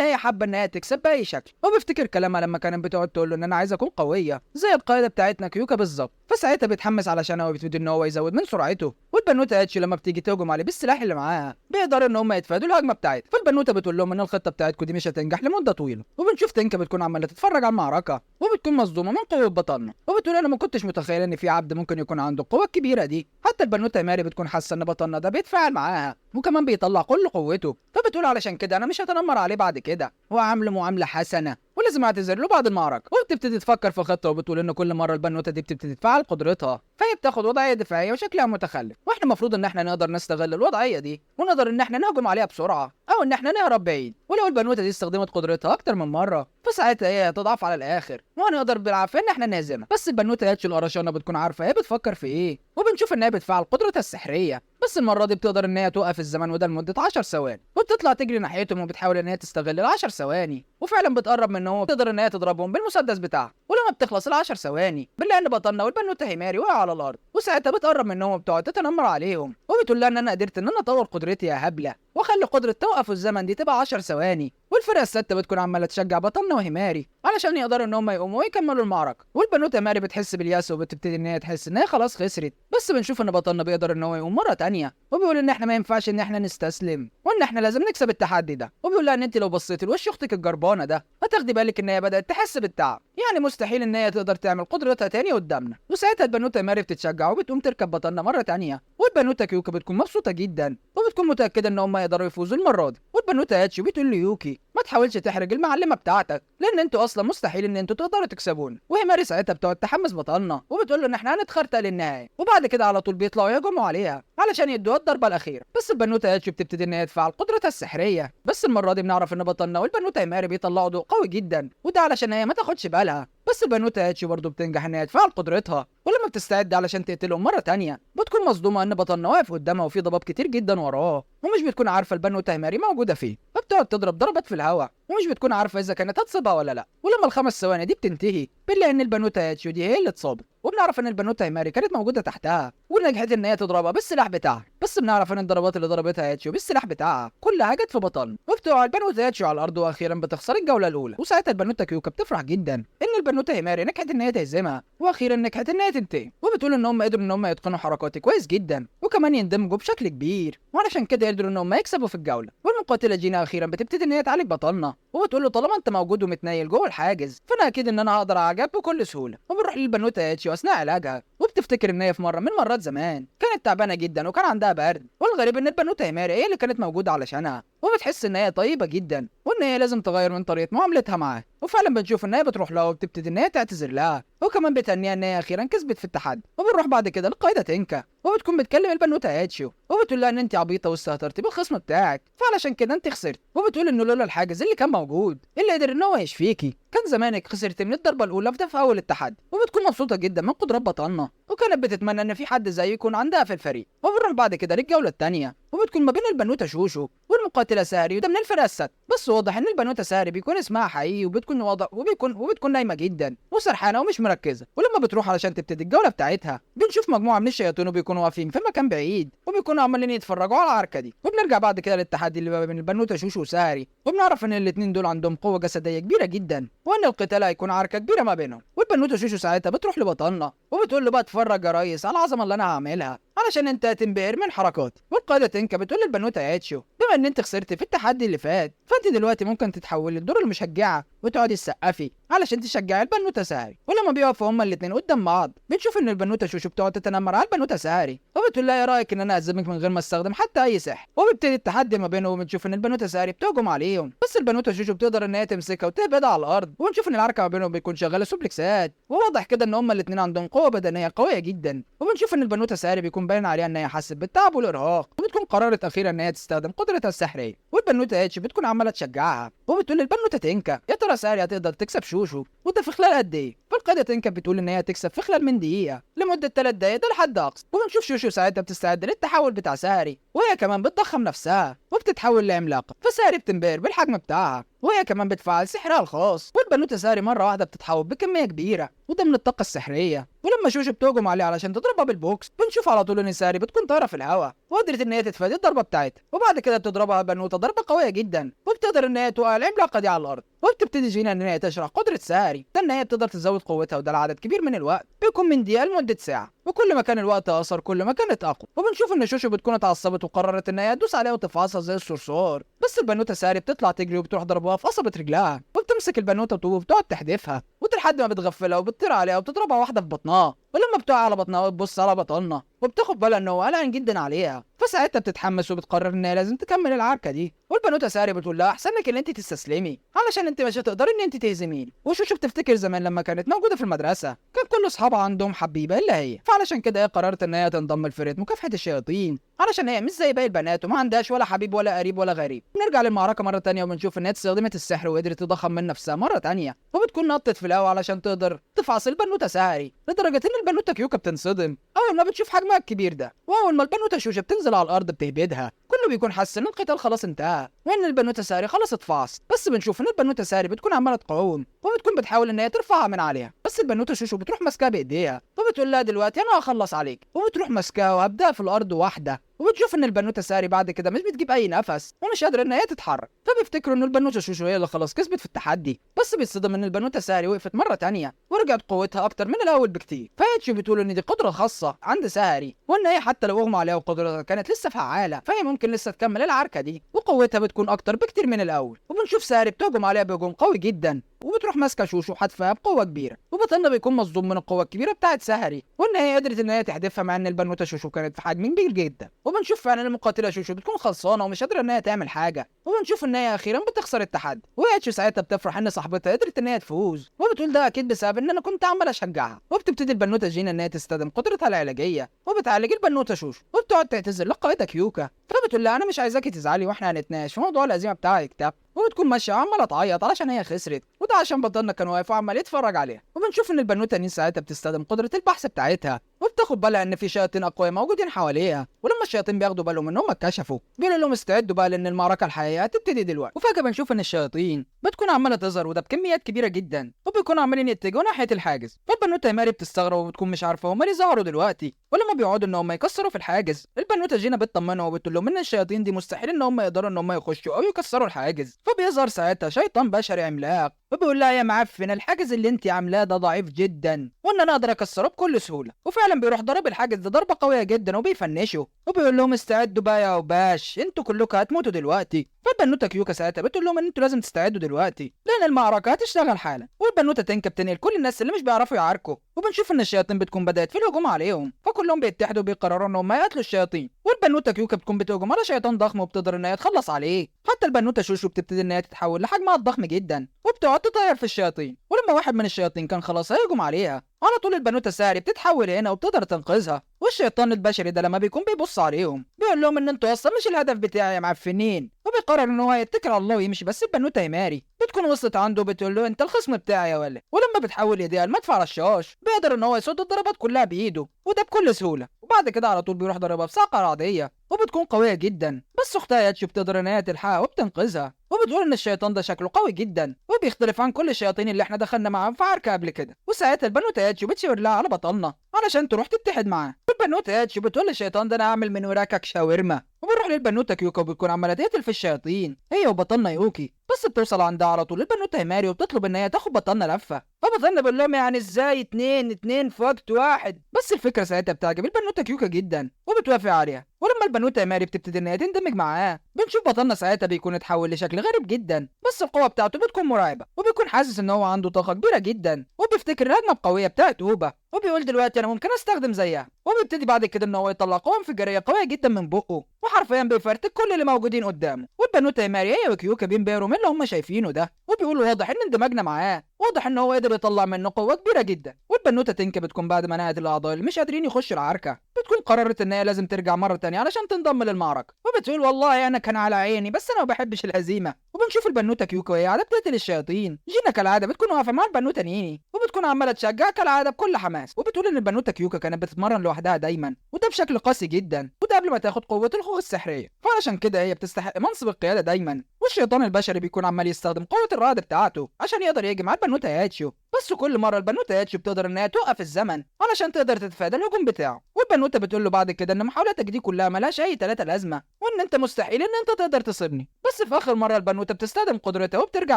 هي حابه ان هي تكسب باي شكل، وبيفتكر كلامها لما كانت بتقعد تقول له ان انا عايزه اكون قويه زي القائده بتاعتنا كيوكا بالظبط، فساعتها بيتحمس علشانها وبيبتدي ان هو يزود من سرعته. والبنوته اتشي لما بتيجي تهجم عليه بالسلاح اللي معاها بيقدروا ان هم يتفادوا الهجمه بتاعتها، فالبنوته بتقول لهم ان الخطه بتاعتكم دي مش هتنجح لمده طويله. وبنشوف تنكا بتكون عماله تتفرج على المعركه وبتكون مصدومه من قوه بطلنا وبتقول انا ما كنتش متخيله ان في عبد ممكن يكون عنده القوه الكبيره دي. حتى البنوته ماري بتكون حاسه ان بطلنا ده بيتفاعل معاها وكمان بيطلع كل قوته، فبتقول علشان كده انا مش هتنمر عليه بعد كده وعامله معامله حسنه ولازم اعتذر له بعد المعركه. وبتبتدي تفكر في خطه وبتقول ان كل مره البنوته دي بتبتدي تفعل قدرتها فهي بتاخد وضعيه دفاعيه وشكلها متخلف، واحنا المفروض ان احنا نقدر نستغل الوضعيه دي ونقدر ان احنا نهجم عليها بسرعه او ان احنا نهرب بعيد. ولو البنوته دي استخدمت قدرتها اكتر من مره فساعتها هي هتضعف على الاخر وهنقدر بالعافيه ان احنا نهزمها. بس البنوته هاتش القرشانه بتكون عارفه هي بتفكر في ايه وبنشوف ان هي بتفعل قدرتها السحريه، بس المره دي بتقدر ان هي توقف الزمن وده لمده 10 ثواني وبتطلع تجري ناحيتهم وبتحاول ان هي تستغل ال10 ثواني وفعلا بتقرب منهم وبتقدر ان هي تضربهم بالمسدس بتاعها. ولما بتخلص ال10 ثواني بنلاقي ان بطلنا والبنوته هيماري وقعوا على الارض وساعتها بتقرب منهم وبتقعد تتنمر عليهم وبتقول لها ان انا قدرت ان انا اطور قدرتي يا هبله واخلي قدره توقف الزمن دي تبقى 10 ثواني. والفرقه السته بتكون عماله تشجع بطلنا وهيماري علشان يقدروا ان هم يقوموا ويكملوا المعركه. والبنوته ماري بتحس بالياس وبتبتدي ان هي تحس ان هي خلاص خسرت، بس بنشوف ان بطلنا بيقدر ان هو يقوم مره تانية وبيقول ان احنا ما ينفعش ان احنا نستسلم وان احنا لازم نكسب التحدي ده، وبيقول لها ان انت لو بصيتي لوش اختك الجربانه ده هتاخدي بالك ان هي بدات تحس بالتعب، يعني مستحيل ان هي تقدر تعمل قدرتها تاني قدامنا. وساعتها البنوته ماري بتتشجع وبتقوم تركب بطلنا مره تانية، والبنوته كيوكا بتكون مبسوطه جدا وبتكون متاكده ان هم يقدروا يفوزوا المره دي. والبنوته هاتشي بتقول ليوكي ما تحاولش تحرج المعلمه بتاعتك لان انتوا اصلا مستحيل ان انتوا تقدروا تكسبون. وهيماري ساعتها بتقعد تحمس بطلنا وبتقول له ان احنا هنتخرطق للنهايه، وبعد كده على طول بيطلعوا يهجموا عليها علشان يدوها الضربه الاخيره. بس البنوته هاتشي بتبتدي ان هي تفعل قدرتها السحريه، بس المره دي بنعرف ان بطلنا والبنوته هيماري بيطلعوا ضوء قوي جدا وده علشان هي ما تاخدش بالها. بس البنوته هاتشي برضه بتنجح ان هي تفعل قدرتها، ولما بتستعد علشان تقتلهم مره تانية بتكون مصدومه ان بطلنا واقف قدامها وفي ضباب كتير جدا وراه ومش بتكون عارفه البنوته هيماري موجوده فين، فبتقعد تضرب ضربات في الهواء ومش بتكون عارفه اذا كانت هتصيبها ولا لا. ولما ال5 ثواني دي بتنتهي بنلاقي ان البنوته هاتشي دي هي اللي اتصابت، وبنعرف ان البنوته هيماري كانت موجوده تحتها ونجحت ان هي تضربها بالسلاح بتاعها، بس بنعرف ان الضربات اللي ضربتها هاتشي بالسلاح بتاعها كلها جت في بطلنا وبتقع البنوته هاتشي على الارض واخيرا بتخسر الجوله الاولى. وساعتها البنوته كيوكا بتفرح جدا ان البنوته هيماري نجحت ان هي تهزمها واخيرا نجحت ان هي تنتهي، وبتقول ان هم قدروا ان هم يتقنوا حركات كويس جدا وكمان يندمجوا بشكل كبير وعلشان كده قدروا ان هم يكسبوا في الجوله. والمقاتله جينا اخيرا بتبتدي ان هي تعالج بطلنا وبتقول له طالما انت موجود ومتنيل جوه الحاجز فانا اكيد ان انا هقدر اعالجك بكل سهوله. وبنروح للبنوته هاتشي واثناء علاجها وبتفتكر ان هي في مره من مرات زمان كانت تعبانه جدا وكان عندها برد، والغريب ان البنوته هيماري هي اللي كانت موجوده علشانها وبتحس ان هي طيبه جدا وان هي لازم تغير من طريقه معاملتها معاه. وفعلا بنشوف ان هي بتروح لها وبتبتدي ان هي تعتذر لها وكمان بتهنيها ان هي اخيرا كسبت في التحدي. وبنروح بعد كده للقائده تنكا وبتكون بتكلم البنوته هاتشيو وبتقول لها ان انت عبيطه واستهترتي بالخصم بتاعك فعلشان كده انت خسرت، وبتقول انه لولا الحاجز اللي كان موجود اللي قدر ان هو يشفيكي كان زمانك خسرت من الضربه الاولى في اول التحدي. وبتكون مبسوطه جدا من قدرات بطلنا وكانت بتتمنى ان في حد زيه يكون عندها في الفريق. وبنروح بعد كده للجوله الثانيه وبتكون ما بين البنوته شوشو والمقاتله ساري وده من الفرقه السادسه، بس واضح ان البنوته ساري بيكون اسمها حقيقي وبتكون واضح وبتكون نايمه جدا وسرحانه ومش مركزه. ولما بتروح علشان تبتدي الجوله بتاعتها بنشوف مجموعه من الشياطين وبيكونوا واقفين في مكان بعيد وبيكونوا عمالين يتفرجوا على العركه دي. وبنرجع بعد كده للتحدي اللي ما بين البنوته شوشو وساري وبنعرف ان الاثنين دول عندهم قوه جسديه كبيره جدا وان القتال هيكون عركه كبيره ما بينهم. والبنوته شوشو ساعتها بتروح لبطلنا وبتقول له بقى اتفرج يا ريس على العظمه اللي انا هعملها علشان انت هتنبهر من حركاتي. والقائده تنكا بتقول للبنوته ياتشو بما ان انت خسرت في التحدي اللي فات، فانت دلوقتي ممكن تتحولي لدور المشجعه وتقعدي تسقفي علشان تشجعي البنوته ساري. ولما بيقفوا هما الاثنين قدام بعض بنشوف ان البنوته شوشو بتقعد تتنمر على البنوته ساري، وبتقول لها ايه رايك ان انا اعزمك من غير ما استخدم حتى اي سحر. وبيبتدي التحدي ما بينهم، وبنشوف ان البنوته ساري بتهجم عليهم، بس البنوته شوشو بتقدر ان هي تمسكها وتهبدها على الارض. وبنشوف ان العركه ما بينهم بيكون شغاله سوبلكسات، وواضح كده ان هما الاثنين عندهم قوه بدنيه قويه جدا. وبنشوف ان البنوته ساري بيكون باين عليها ان هي حاسه بالتعب والارهاق، وبتكون قررت اخيرا ان هي تستخدم قدرتها السحريه. والبنوته اتش بتكون عماله تشجعها، وبتقول للبنوته تنكا يا ترى ساري هتقدر تكسب شوشو وده في خلال قد ايه. فالقائده تنكا بتقول ان هي هتكسب في خلال من دقيقه لمده 3 دقائق، ده لحد اقصى. وبنشوف شوشو ساعتها بتستعد للتحول بتاع ساري، وهي كمان بتضخم نفسها وبتتحول لعملاقه. فساري بتنبهر بالحجم بتاعها، وهي كمان بتفعل سحرها الخاص. والبنوته ساري مره واحده بتتحول بكميه كبيره وده من الطاقه السحريه. ولما شوشو بتهجم عليه علشان تضربها بالبوكس بنشوف على طول ان ساري بتكون طايره في الهواء وقدرت ان هي تتفادى الضربه بتاعتها. وبعد كده بتضربها البنوته ضربه قويه جدا، وبتقدر ان هي توقع العملاقه دي على الارض. وبتبتدي جينا ان هي تشرح قدره ساري ده ان هي بتقدر تزود قوتها، وده لعدد كبير من الوقت بيكون من دقيقه لمده ساعه. وكل ما كان الوقت اقصر كل ما كانت اقوى. وبنشوف ان شوشو بتكون اتعصبت وقررت ان هي تدوس عليها وتفعصها زي الصرصور، بس البنوته ساري بتطلع تجري وبتروح ضربها في قصبه رجلها، وبتمسك البنوته طوب وبتقعد تحدفها لحد ما بتغفلها وبتطير عليها وبتضربها واحده في بطنها. ولما بتقع على بطنها وتبص على بطنها وبتاخد بالها ان هو قلقان جدا عليها، فساعتها بتتحمس وبتقرر ان هي لازم تكمل العركه دي. والبنوته ساري بتقول لها احسن لك ان انت تستسلمي علشان انت مش هتقدري ان انت تهزميني. وشوشو بتفتكر زمان لما كانت موجوده في المدرسه كان كل اصحابها عندهم حبيبه الا هي، فعلشان كده هي قررت ان هي تنضم لفرقه مكافحه الشياطين علشان هي مش زي باقي البنات وما عندهاش ولا حبيب ولا قريب ولا غريب. نرجع للمعركه مره تانية وبنشوف ان هي استخدمت السحر وقدرت تضخم من نفسها مره تانية، وبتكون نطت في الهواء علشان تقدر تفعص البنوته ساري، لدرجه ان البنوته كيوكا بتنصدم اول ما بتشوف حجمها الكبير ده. واول ما البنوته شوشه بتنزل على الارض بتهبدها، كله بيكون حاسس ان القتال خلاص انتهى وان البنوته ساري خلاص اتفعص. بس بنشوف ان البنوته ساري بتكون عماله تقاوم وبتكون بتحاول ان هي ترفعها من عليها، بس البنوته شوشو بتروح ماسكاها بايديها وبتقول لها دلوقتي انا هخلص عليك، وبتروح ماسكاها وهبدأها في الارض واحده. وبتشوف ان البنوته ساري بعد كده مش بتجيب اي نفس ومش قادره ان هي تتحرك، فبيفتكروا ان البنوته شوشو هي اللي خلاص كسبت في التحدي. بس بيتصدم ان البنوته ساري وقفت مره تانية ورجعت قوتها اكتر من الاول بكتير. فايتشي بتقول ان دي قدره خاصه عند ساري، وان هي حتى لو اغمى عليها وقدرتها كانت لسه فعاله فهي ممكن لسه تكمل العركه دي وقوتها بتكون اكتر بكتير من الاول. وبنشوف ساري بتهجم عليها بهجوم قوي جدا وبتروح ماسكه شوشو حدفها بقوه كبيره، وبطلنا بيكون مصدوم من القوه الكبيره بتاعت سهري وان هي قدرت ان هي تحدفها مع ان البنوته شوشو كانت في حجم كبير جدا. وبنشوف فعلا المقاتله شوشو بتكون خلصانه ومش قادره ان هي تعمل حاجه، وبنشوف ان هي اخيرا بتخسر التحدي. واتشو ساعتها بتفرح ان صاحبتها قدرت ان هي تفوز، وبتقول ده اكيد بسبب ان انا كنت عمال اشجعها. وبتبتدي البنوته جينا ان هي تستخدم قدرتها العلاجيه وبتعالج البنوته شوشو، وبتقعد تعتذر لقائدها كيوكا، فبتقول لها انا مش عايزاكي تزعلي واحنا هنتناقش في موضوع العزيمه بتاعك ده. وبتكون ماشيه عماله تعيط علشان هي خسرت، وده عشان بطلنا كان واقف وعمال يتفرج عليها. وبنشوف ان البنوته نين ساعتها بتستخدم قدره البحث بتاعتها وبتاخد بالها ان في شياطين اقوياء موجودين حواليها. ولما الشياطين بياخدوا بالهم ان هم اتكشفوا بيقولوا لهم استعدوا بقى لان المعركه الحقيقيه هتبتدي دلوقتي. وفجاه بنشوف ان الشياطين بتكون عماله تظهر وده بكميات كبيره جدا، وبيكونوا عمالين يتجهوا ناحيه الحاجز. فالبنوته ماري بتستغرب وبتكون مش عارفه هم ليه ظهروا دلوقتي. ولما بيقعدوا ان هم يكسروا في الحاجز البنوته جينا بتطمنهم وبتقول لهم ان الشياطين دي مستحيل ان هم يقدروا ان هم يخشوا او يكسروا الحاجز. فبيظهر ساعتها شيطان بشري عملاق وبيقول لها يا معفنه الحاجز اللي انت عاملاه ده ضعيف جدا وان انا اقدر اكسره بكل سهوله. وفعلا بيروح ضارب الحاجز ده ضربه قويه جدا وبيفنشه، وبيقول لهم استعدوا بقى يا اوباش انتوا كلكم هتموتوا دلوقتي. فالبنوته كيوكا ساعتها بتقول لهم ان انتوا لازم تستعدوا دلوقتي لان المعركه هتشتغل حالا. والبنوته تنكا بتنقل كل الناس اللي مش بيعرفوا يعاركوا، وبنشوف ان الشياطين بتكون بدات في الهجوم عليهم، فكلهم بيتحدوا وبيقرروا ان هم يقتلوا الشياطين. والبنوته كيوكا بتكون بتهجم على شيطان ضخم وبتقدر ان هي تخلص عليه. حتى البنوته شوشو بتبتدي ان هي تتحول لحجمها الضخم جدا وبتقعد تطير في الشياطين. ولما واحد من الشياطين كان خلاص هيهجم عليها على طول البنوته ساري بتتحول هنا وبتقدر تنقذها. والشيطان البشري ده لما بيكون بيبص عليهم بيقول لهم ان انتوا اصلا مش الهدف بتاعي يا معفنين، وبيقرر ان هو يتكل على الله ويمشي. بس البنوته ماري بتكون وصلت عنده بتقول له انت الخصم بتاعي يا ولد. ولما بتحول ايديها المدفع رشاش بيقدر ان هو يصد الضربات كلها بايده وده بكل سهوله. وبعد كده على طول بيروح ضربها بصاعقه رعديه وبتكون قويه جدا، بس اختها ياتشي بتقدر ان هي تلحقها وبتنقذها. وبتقول ان الشيطان ده شكله قوي جدا وبيختلف عن كل الشياطين اللي احنا دخلنا معاهم في عركه قبل كده. وساعتها البنوته ياتشي بتشاور لها على بطلنا علشان تروح تتحد معاه. البنوته ياتشي بتقول للشيطان ده انا هعمل من وراكك شاورما. وبنروح للبنوته كيوكا وبتكون عماله تقتل في الشياطين هي وبطلنا يوكي، بس بتوصل عندها على طول البنوته ماري وبتطلب ان هي تاخد بطلنا لفه. فبطلنا بيقول لهم يعني ازاي اتنين في وقت واحد. بس الفكره ساعتها بتعجب البنوته كيوكا جدا وبتوافق عليها. ولما البنوته ماري بتبتدي ان هي تندمج معاه، بنشوف بطلنا ساعتها بيكون اتحول لشكل غريب جدا، بس القوه بتاعته بتكون مرعبه، وبيكون حاسس ان هو عنده طاقه كبيره جدا، وبيفتكر الهجمه القويه بتاعت هوبا، وبيقول دلوقتي انا ممكن استخدم زيها. وبيبتدي بعد كده ان هو يطلع قوه انفجاريه قويه جدا من بقه، وحرفيا بيفرتك كل اللي موجودين قدامه. والبنوته ماري هي وكيوكا بينبهروا من اللي هم شايفينه ده، وبيقولوا واضح ان اندماجنا معاه، واضح ان هو قدر يطلع منه قوه كبيره جدا. والبنوته تنكا بتكون بعد ما نهت الاعضاء اللي مش قادرين يخشوا العركه، بتكون قررت ان هي لازم ترجع مره تانية علشان تنضم للمعركه، وبتقول والله انا كان على عيني بس انا ما بحبش الهزيمه. وبنشوف البنوته كيوكا وهي قاعده بتقتل الشياطين. جينا كالعاده بتكون واقفه مع البنوته نيني، وبتكون عماله تشجع كالعاده بكل حماس، وبتقول ان البنوته كيوكا كانت بتتمرن لوحدها دايما، وده بشكل قاسي جدا، وده قبل ما تاخد قوه الخوخ السحريه، فعشان كده هي بتستحق منصب القياده دايما. والشيطان البشري بيكون عمال يستخدم قوه الرعد بتاعته عشان يقدر يهجم على البنوته ياتشيو، بس كل مره البنوته ياتشيو بتقدر ان هي توقف الزمن علشان تقدر تتفادى الهجوم بتاعه. والبنوته بتقول له بعد كده ان محاولاتك دي كلها ملهاش اي تلاتة لازمه، وان انت مستحيل ان انت تقدر تصيبني. بس في اخر مره البنوته بتستخدم قدرتها وبترجع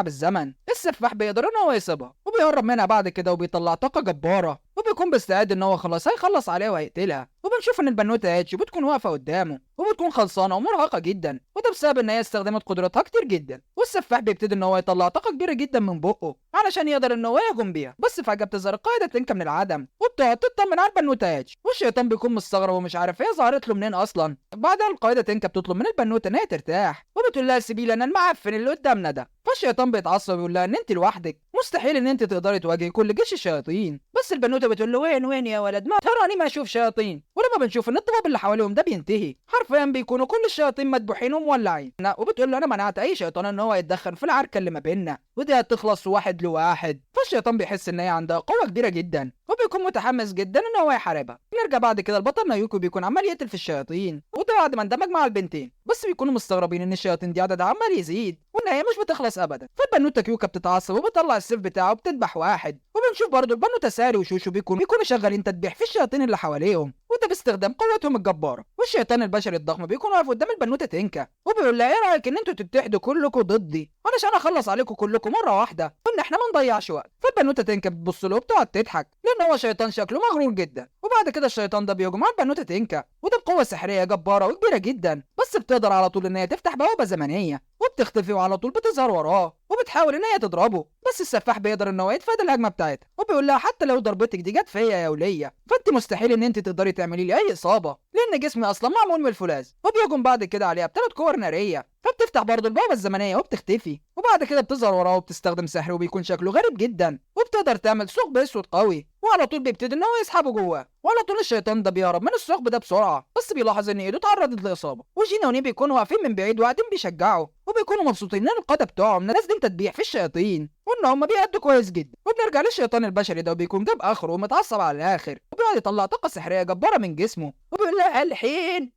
بالزمن، السفاح بيقدر ان هو يصيبها وبيقرب منها بعد كده وبيطلع طاقه جباره، وبيكون بيستعد ان هو خلاص هيخلص عليها وهيقتلها. وبنشوف ان البنوته ياتشيو بتكون واقفه قدامه وبتكون خلصانه ومرهقه جدا، وده بسبب ان هي استخدمت قدراتها كتير جدا. والسفاح بيبتدي ان هو يطلع طاقه كبيره جدا من بقه علشان يقدر ان هو يهجم بيها، بس فجاه بتظهر القاعده تنكا من العدم وبتقعد تطمن على البنوته ياتشيو، والشيطان بيكون مستغرب ومش عارف هي ظهرت له منين اصلا. بعدها القاعده تنكا بتطلب من البنوته ان هي ترتاح، وبتقول لها سيبي لنا المعفن اللي قدامنا ده. فالشيطان بيتعصب ويقول لها ان انت لوحدك، مستحيل ان انت تقدري تواجهي كل جيش الشياطين. بس البنوته بتقول له وين يا ولد، ما تراني ما اشوف شياطين. ولما بنشوف ان الضباب اللي حواليهم ده بينتهي، حرفيا بيكونوا كل الشياطين مدبوحين ومولعين، وبتقول له انا منعت اي شيطان ان هو يتدخل في العركه اللي ما بيننا، ودي هتخلص واحد لواحد. فالشيطان بيحس ان هي عندها قوه كبيره جدا وبيكون متحمس جدا ان هو يحاربها. نرجع بعد كده لبطلنا يوكو بيكون عمال يقتل في الشياطين، وده بعد ما اندمج مع البنتين، بس بيكونوا مستغربين ان الشياطين دي عددها عمال يزيد وان هي مش بتخلص ابدا. فالبنوته كيوكا بتتعصب وبتطلع السيف بتاعه وبتذبح واحد. وبنشوف برضه البنوته ساري وشوشو بيكونوا شغالين تذبيح في الشياطين اللي حواليهم، وده باستخدام قوتهم الجباره. والشيطان البشري الضخم بيكون واقف قدام البنوته تنكا وبيقول لها ايه رايك ان انتوا تتحدوا كلكم ضدي علشان اخلص عليكم كلكم مره واحده وان احنا ما نضيعش وقت. فالبنوته تنكا بتبص له وبتقعد تضحك لان هو شيطان شكله مغرور جدا. وبعد كده الشيطان ده بيهجم على البنوته تنكا، وده بقوه سحريه جباره وكبيره جدا، بس بتقدر على طول ان هي تفتح بوابه زمنيه وبتختفي وعلى طول بتظهر وراه وبتحاول ان هي تضربه، بس السفاح بيقدر ان هو يتفادى الهجمه بتاعتها وبيقول لها حتى لو ضربتك دي جت فيا يا وليه فانت مستحيل ان انت تقدري تعملي لي اي اصابه لان جسمي اصلا معمول من الفولاذ. وبيهجم بعد كده عليها بثلاث كور ناريه، فبتفتح برضه البوابه الزمنيه وبتختفي، وبعد كده بتظهر وراه وبتستخدم سحر وبيكون شكله غريب جدا، وبتقدر تعمل ثقب اسود قوي وعلى طول بيبتدي ان هو يسحبه جواه. وعلى طول الشيطان ده بيهرب من الثقب ده بسرعه، بس بيلاحظ ان ايده اتعرضت لاصابه، وجينا وني بيكونوا واقفين من بعيد وقاعدين بيشجعوا وبيكونوا مبسوطين ان القاده بتوعهم ناس دي تدبيح في الشياطين وان هم بيأدوا كويس جدا. وبنرجع للشيطان البشري ده وبيكون جاب اخره ومتعصب على الاخر وبيقعد يطلع طاقه سحريه جباره من جسمه وبيقول لها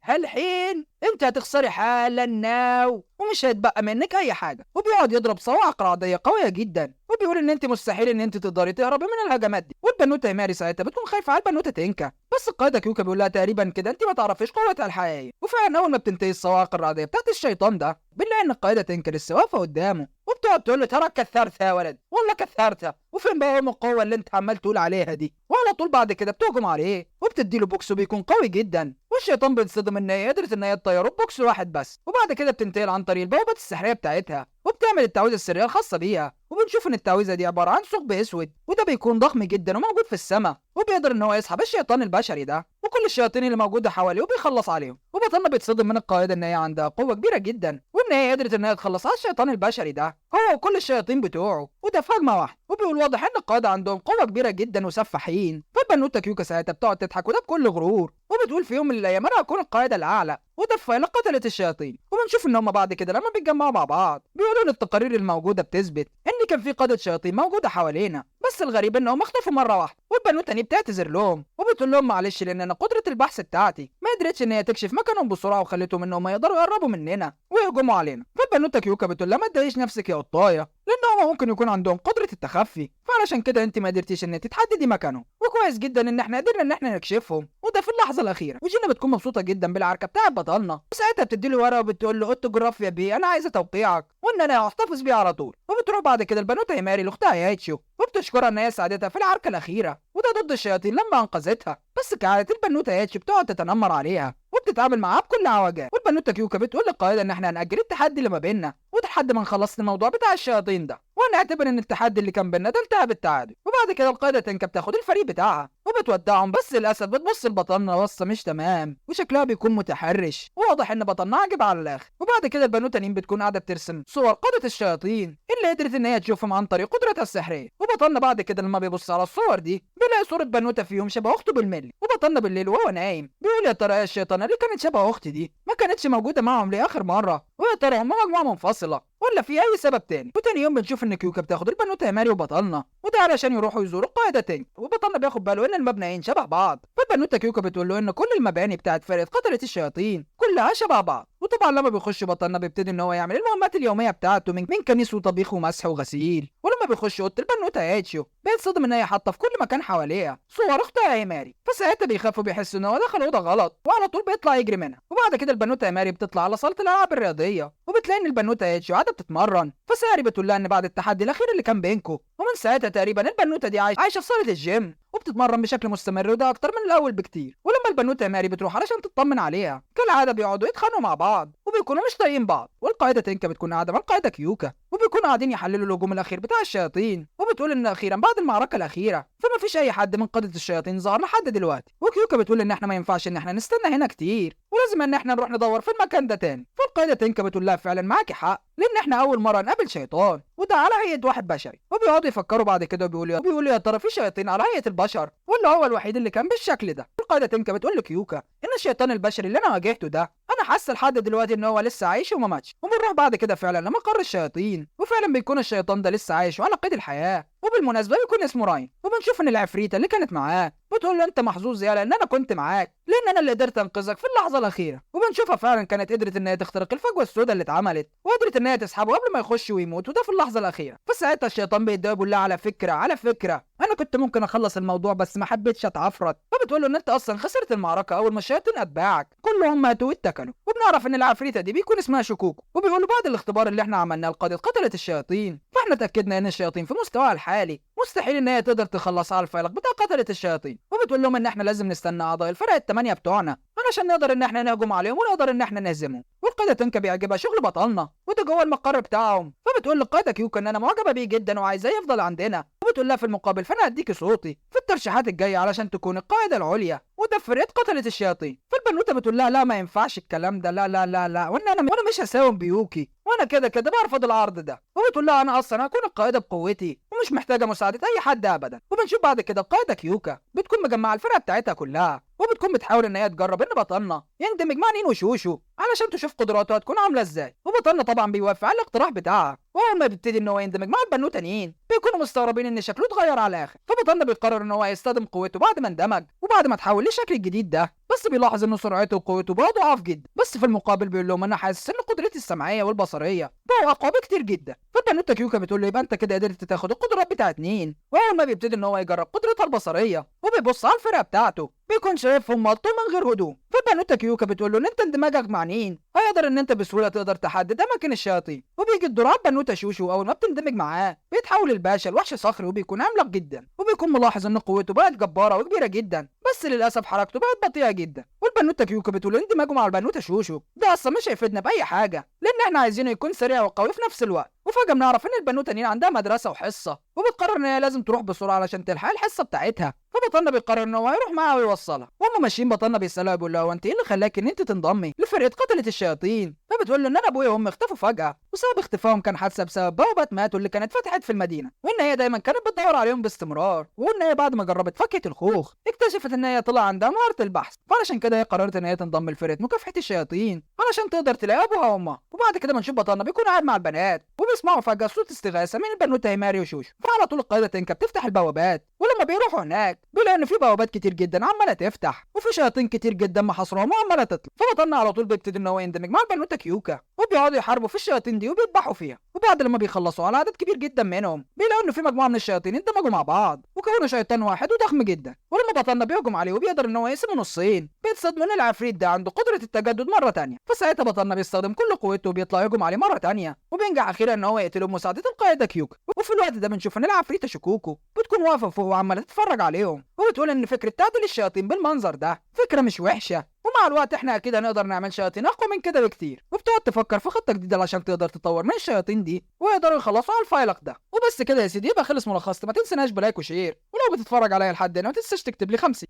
هالحين انت هتخسري حالا ناو ومش هيتبقى منك اي حاجه. وبيقعد يضرب صواعق رعديه قويه جدا وبيقول ان انت مستحيل ان انت تقدري تهربي من الهجمات دي. والبنوته ماري ساعتها بتكون خايفه على البنوته تنكا، بس القائد كيوكا بيقول لها تقريبا كده انت ما تعرفيش قوتها الحقيقيه. وفعلا اول ما بتنتهي الصواعق الرعديه بتاعت الشيطان ده بنلاقي ان القائده تنكا لسه واقفه قدامه وبتقعد تقول له ترى كثرتها يا ولد والله كثرتها، وفين بقى القوه اللي انت عمال تقول عليها دي. وعلى طول بعد كده بتهجم عليه وبتدي له بوكس وبيكون قوي جدا، والشيطان بيتصدم ان هي قدرت ان هي تطيره بوكس واحد بس. وبعد كده بتنتقل عن طريق البوابات السحريه بتاعتها وبتعمل التعويذه السريه الخاصه بيها، وبنشوف ان التعويذه دي عباره عن ثقب اسود وده بيكون ضخم جدا وموجود في السماء وبيقدر ان هو يسحب الشيطان البشري ده وكل الشياطين اللي موجوده حواليه وبيخلص عليهم. وبطلنا بيتصدم من القائده ان هي عندها قوه كبيره جدا وان هي قدرت ان هي تخلص على الشيطان البشري ده هو وكل الشياطين بتوعه وده في هجمه واحده. وبيقول واضح ان القاده عندهم قوه كبيره جدا وسفاحين. فالبنوته كيوكا ساعتها بتقعد تضحك وده بكل غرور وبتقول في يوم من الايام انا هكون القائد الاعلى وده فعلا قتلت الشياطين. وبنشوف ان هم بعد كده لما بيتجمعوا مع بعض بيقولوا ان التقارير الموجوده بتثبت ان كان في قاده شياطين موجوده حوالينا، بس الغريب انهم اختفوا مره واحده. والبنوته دي بتعتذر لهم وبتقول لهم معلش لان انا قدره البحث بتاعتي ما قدرتش ان هي تكشف مكانهم بسرعه وخلتهم انهم يقدروا يقربوا مننا ويهجموا علينا. فالبنوته كيوكا بتقول لها ما تضايقيش نفسك يا قطايه لان هم ممكن يكون عندهم قدره التخفي، فعلشان كده انت ما قدرتيش ان انت تحددي مكانهم، وكويس جدا ان احنا قدرنا ان احنا نكشفهم وده في اللحظه الاخيره. وجينا بتكون مبسوطه جدا بالعركه بتاعت بطلنا وساعتها بتدي له ورقه وبتقول له اوتوجراف يا بيه انا عايزه توقيعك وان انا هحتفظ بيه على طول. وبتروح بعد كده البنوته ماري لاختها يايتشيو وبتشكرها ان هي ساعدتها في العركه الاخيره وده ضد الشياطين لما انقذتها، بس كعاده البنوته يايتشيو بتقعد تتنمر عليها وبتتعامل معاه بكل عوجان. والبنوته كيوكا بتقول للقائده ان احنا هنأجل التحدي اللي ما بيننا وده لحد ما نخلص الموضوع بتاع الشياطين ده، وهنعتبر ان التحدي اللي كان بيننا ده انتهى بالتعادل. وبعد كده القائده تنكا بتاخد الفريق بتاعها وبتودعهم، بس للاسف بتبص لبطلنا بصه مش تمام وشكلها بيكون متحرش، وواضح ان بطلنا عاجب على الاخر. وبعد كده البنوته نين بتكون قاعده بترسم صور قاده الشياطين اللي قدرت ان هي تشوفهم عن طريق قدرتها السحريه. وبطلنا بعد كده لما بيبص على الصور دي بيلاقي صوره بنوته فيهم شبه اخته بالملي. وبطلنا بالليل وهو نايم بيقول يا ترى ايه الشيطانه اللي كانت شبه اختي دي ما كانتش موجوده معاهم ليه اخر مره، ويا ترى هم مجموعه منفصله ولا في اي سبب تاني. وتاني يوم بنشوف ان كيوكا بتاخد البنوته يا ماري وبطلنا وده علشان يروحوا يزوروا القاعده تاني. وبطلنا بياخد باله ان المبنيين شبه بعض، فالبنوته كيوكا بتقول له ان كل المباني بتاعت فرقه قتله الشياطين كلها شبه بعض. وطبعا لما بيخش بطلنا بيبتدي ان هو يعمل المهمات اليوميه بتاعته من كنيس وطبيخ ومسح وغسيل. ولما بيخش اوضه البنوته اتشيو بيتصدم ان هي حاطه في كل مكان حواليها صور اختها يا ماري، فساعتها بيخاف وبيحس ان هو دخل اوضه غلط وعلى طول بيطلع يجري منها. وبعد كده البنوته يا ماري بتطلع على صاله الالعاب الرياضيه وبتلاقي ان البنوته اتشيو قاعده بتتمرن، فساري بتقول لها ان بعد التحدي الاخير اللي كان بينكم ومن ساعتها تقريبا البنوته دي عايشه في صاله الجيم وبتتمرن بشكل مستمر وده اكتر من الاول بكتير. ولما البنوته يا ماري بتروح علشان تطمن عليها كالعاده بيقعدوا يتخانقوا مع بعض وبيكونوا مش طايقين بعض. والقائده تنكا بتكون قاعده مع القائده كيوكا وبيكونوا قاعدين يحللوا الهجوم الاخير بتاع الشياطين، وبتقول ان اخيرا بعد المعركه الاخيره فما فيش اي حد من قاده الشياطين ظهر لحد دلوقتي. وكيوكا بتقول ان احنا ما ينفعش ان احنا نستنى هنا كتير ولازم ان احنا نروح ندور في المكان ده تاني. فالقائده تنكا بتقول لها فعلا معاكي حق، لان احنا اول مره نقابل شيطان وده على هيئه واحد بشري. وبيقعدوا يفكروا بعد كده وبيقولوا يا ترى في شياطين على هيئه البشر ولا هو الوحيد اللي كان بالشكل ده. القائده تنكا بتقول لكيوكا ان الشيطان البشري اللي انا واجهته ده انا حاسه لحد دلوقتي ان هو لسه عايش وما ماتش. وبنروح بعد كده فعلا لمقر الشياطين وفعلا بيكون الشيطان ده لسه عايش وعلى قيد الحياه، وبالمناسبه بيكون اسمه راين. وبنشوف ان العفريته اللي كانت معاه بتقول له انت محظوظ يا لان انا كنت معاك، لان انا اللي قدرت انقذك في اللحظه الاخيره. وبنشوفها فعلا كانت قدرت ان هي تخترق الفجوه السوداء اللي اتعملت وقدرت ان هي تسحبه قبل ما يخش ويموت وده في اللحظه الاخيره. فساعتها الشيطان بيتضايق بيقول لها على فكره انا كنت ممكن اخلص الموضوع بس ما حبيتش اتعفرت. فبتقول له ان انت اصلا خسرت المعركه اول ما الشياطين اتباعك كلهم ماتوا واتكلوا. وبنعرف ان العفريته دي بيكون اسمها شكوكو. وبيقولوا بعد الاختبار اللي احنا عملناه لقاده قتله الشياطين فاحنا تاكدنا ان الشياطين في مستواها الحالي مستحيل ان هي تقدر تخلص على الفيلق بتاع قتله الشياطين. وبتقول لهم ان احنا لازم نستنى اعضاء الفرق الثمانيه بتوعنا علشان نقدر ان احنا نهجم عليهم ونقدر ان احنا نهزمهم. والقاده تنكا بيعجبها شغل بطلنا وده جوه المقر بتاعهم، فبتقول للقاده كيوكا ان انا معجبه بيه جدا وعايزاه يفضل عندنا. وبتقول لها في المقابل فانا هديكي صوتي في الترشيحات الجايه علشان تكون القائده العليا وده في فرقه قتله الشياطين. فالبنوته بتقول لها لا ما ينفعش الكلام ده، لا لا لا لا، وانا مش هساوم بيوكي وانا كده كده برفض العرض ده. وبتقول لها انا اصلا هكون القائده بقوتي ومش محتاجه مساعده اي حد ابدا. وبنشوف بعد كده القائده كيوكا بتكون مجمعه الفرقه بتاعتها كلها وبتكون بتحاول ان هي تجرب ان بطلنا يندمج مع نين وشوشو علشان تشوف قدراته هتكون عامله ازاي. وبطلنا طبعا بيوافق على الاقتراح بتاعها، واول ما بيبتدي ان هو يندمج مع البنوته نين بيكونوا مستغربين ان شكله اتغير على الاخر. فبطلنا بيقرر ان هو يستخدم قوته بعد ما اندمج وبعد ما تحول للشكل الجديد ده، بس بيلاحظ ان سرعته وقوته بقى ضعاف جدا. بس في المقابل بيقول لهم انا حاسس ان قدرتي السمعيه والبصريه بقوا اقوى بكتير جدا. فالبنوته كيوكا بتقول له يبقى انت كده قدرت تاخد القدرات بتاعت نين. واول ما بيبتدي ان هو يجرب قدرتها البصريه وبيبص على الفرقه بتاعته بيكون شايفهم مطوا من غير هدوم. فالبنوته كيوكا بتقول له ان انت اندماجك مع نين هيقدر ان انت بسهوله تقدر تحدد اماكن الشياطين. وبيجي الدور على البنوته شوشو اول ما بتندمج معاه بيتحول الباشا لوحش صخري وبيكون عملاق جدا، وبيكون ملاحظ ان قوته بقت جباره وكبيره جدا بس للاسف حركته بقت بطيئه جدا. والبنوته كيوكا بتقول اندماجه مع البنوته شوشو ده اصلا مش هيفيدنا باي حاجه لان احنا عايزينه يكون سريع وقوي في نفس الوقت. وفجاه بنعرف ان البنوته نين عندها مدرسه وحصه وبتقرر ان هي لازم تروح بسرعه علشان تلحق الحصه بتاعتها. فبطلنا بيقرر ان هو هيروح معاها ويوصلها. وهم ماشيين بطلنا بيسالها بيقول لها هو انت ايه اللي خلاك ان انت تنضمي لفرقه قتله الشياطين؟ فبتقول له ان انا ابويا وامي اختفوا فجاه وسبب اختفائهم كان حادثه بسبب بوابات ماتوا اللي كانت فتحت في المدينه، وان هي دايما كانت بتدور عليهم باستمرار، وان هي بعد ما جربت فكه الخوخ اكتشفت ان هي طلع عندها مهاره البحث، فعلشان كده هي قررت ان هي تنضم لفرقه مكافحه الشياطين علشان تقدر تلاقي ابوها وامها. وبعد كده بنشوف بطلنا بيكون قاعد مع البنات وبيسمعوا فجاه صوت استغاثه من البنوته ماري وشوشو. فعلى طول القائده تنكا بتفتح البوابات، ولما بيروحوا هناك بيلاقوا ان في بوابات كتير جدا عماله تفتح وفي شياطين كتير جدا محاصرهم وعماله تطلع. فبطلنا على طول بيبتدي ان هو يندمج مع البنوته كيوكا وبيقعدوا يحاربوا في الشياطين دي وبيذبحوا فيها. وبعد لما بيخلصوا على عدد كبير جدا منهم بيلاقوا ان في مجموعه من الشياطين اندمجوا مع بعض وكونوا شيطان واحد وضخم جدا. ولما بطلنا بيهجم عليه وبيقدر ان هو يقسمه نصين بيتصدموا ان العفريت ده عنده قدره التجدد مره تانية. فساعتها بطلنا بيستخدم كل قوته وبيطلع يهجم عليه مره تانية وبينجح اخيرا ان هو يقتله بمساعده القائده كيوكا. وفي الوقت ده بنشوف ان العفريته شكوكو بتكون واقفه فوق وعماله تتفرج عليهم وبتقول ان فكره تعديل الشياطين بالمنظر ده فكره مش وحشه وما ومع الوقت احنا اكيد هنقدر نعمل شياطين اقوى من كده بكتير، وبتقعد تفكر في خطه جديده عشان تقدر تطور من الشياطين دي ويقدروا يخلصوا على الفايلق ده. وبس كده يا سيدي، يبقى خلص ملخص. ما تنسناش بلايك وشير، ولو بتتفرج عليا لحد هنا ما تنساش تكتب لي 50.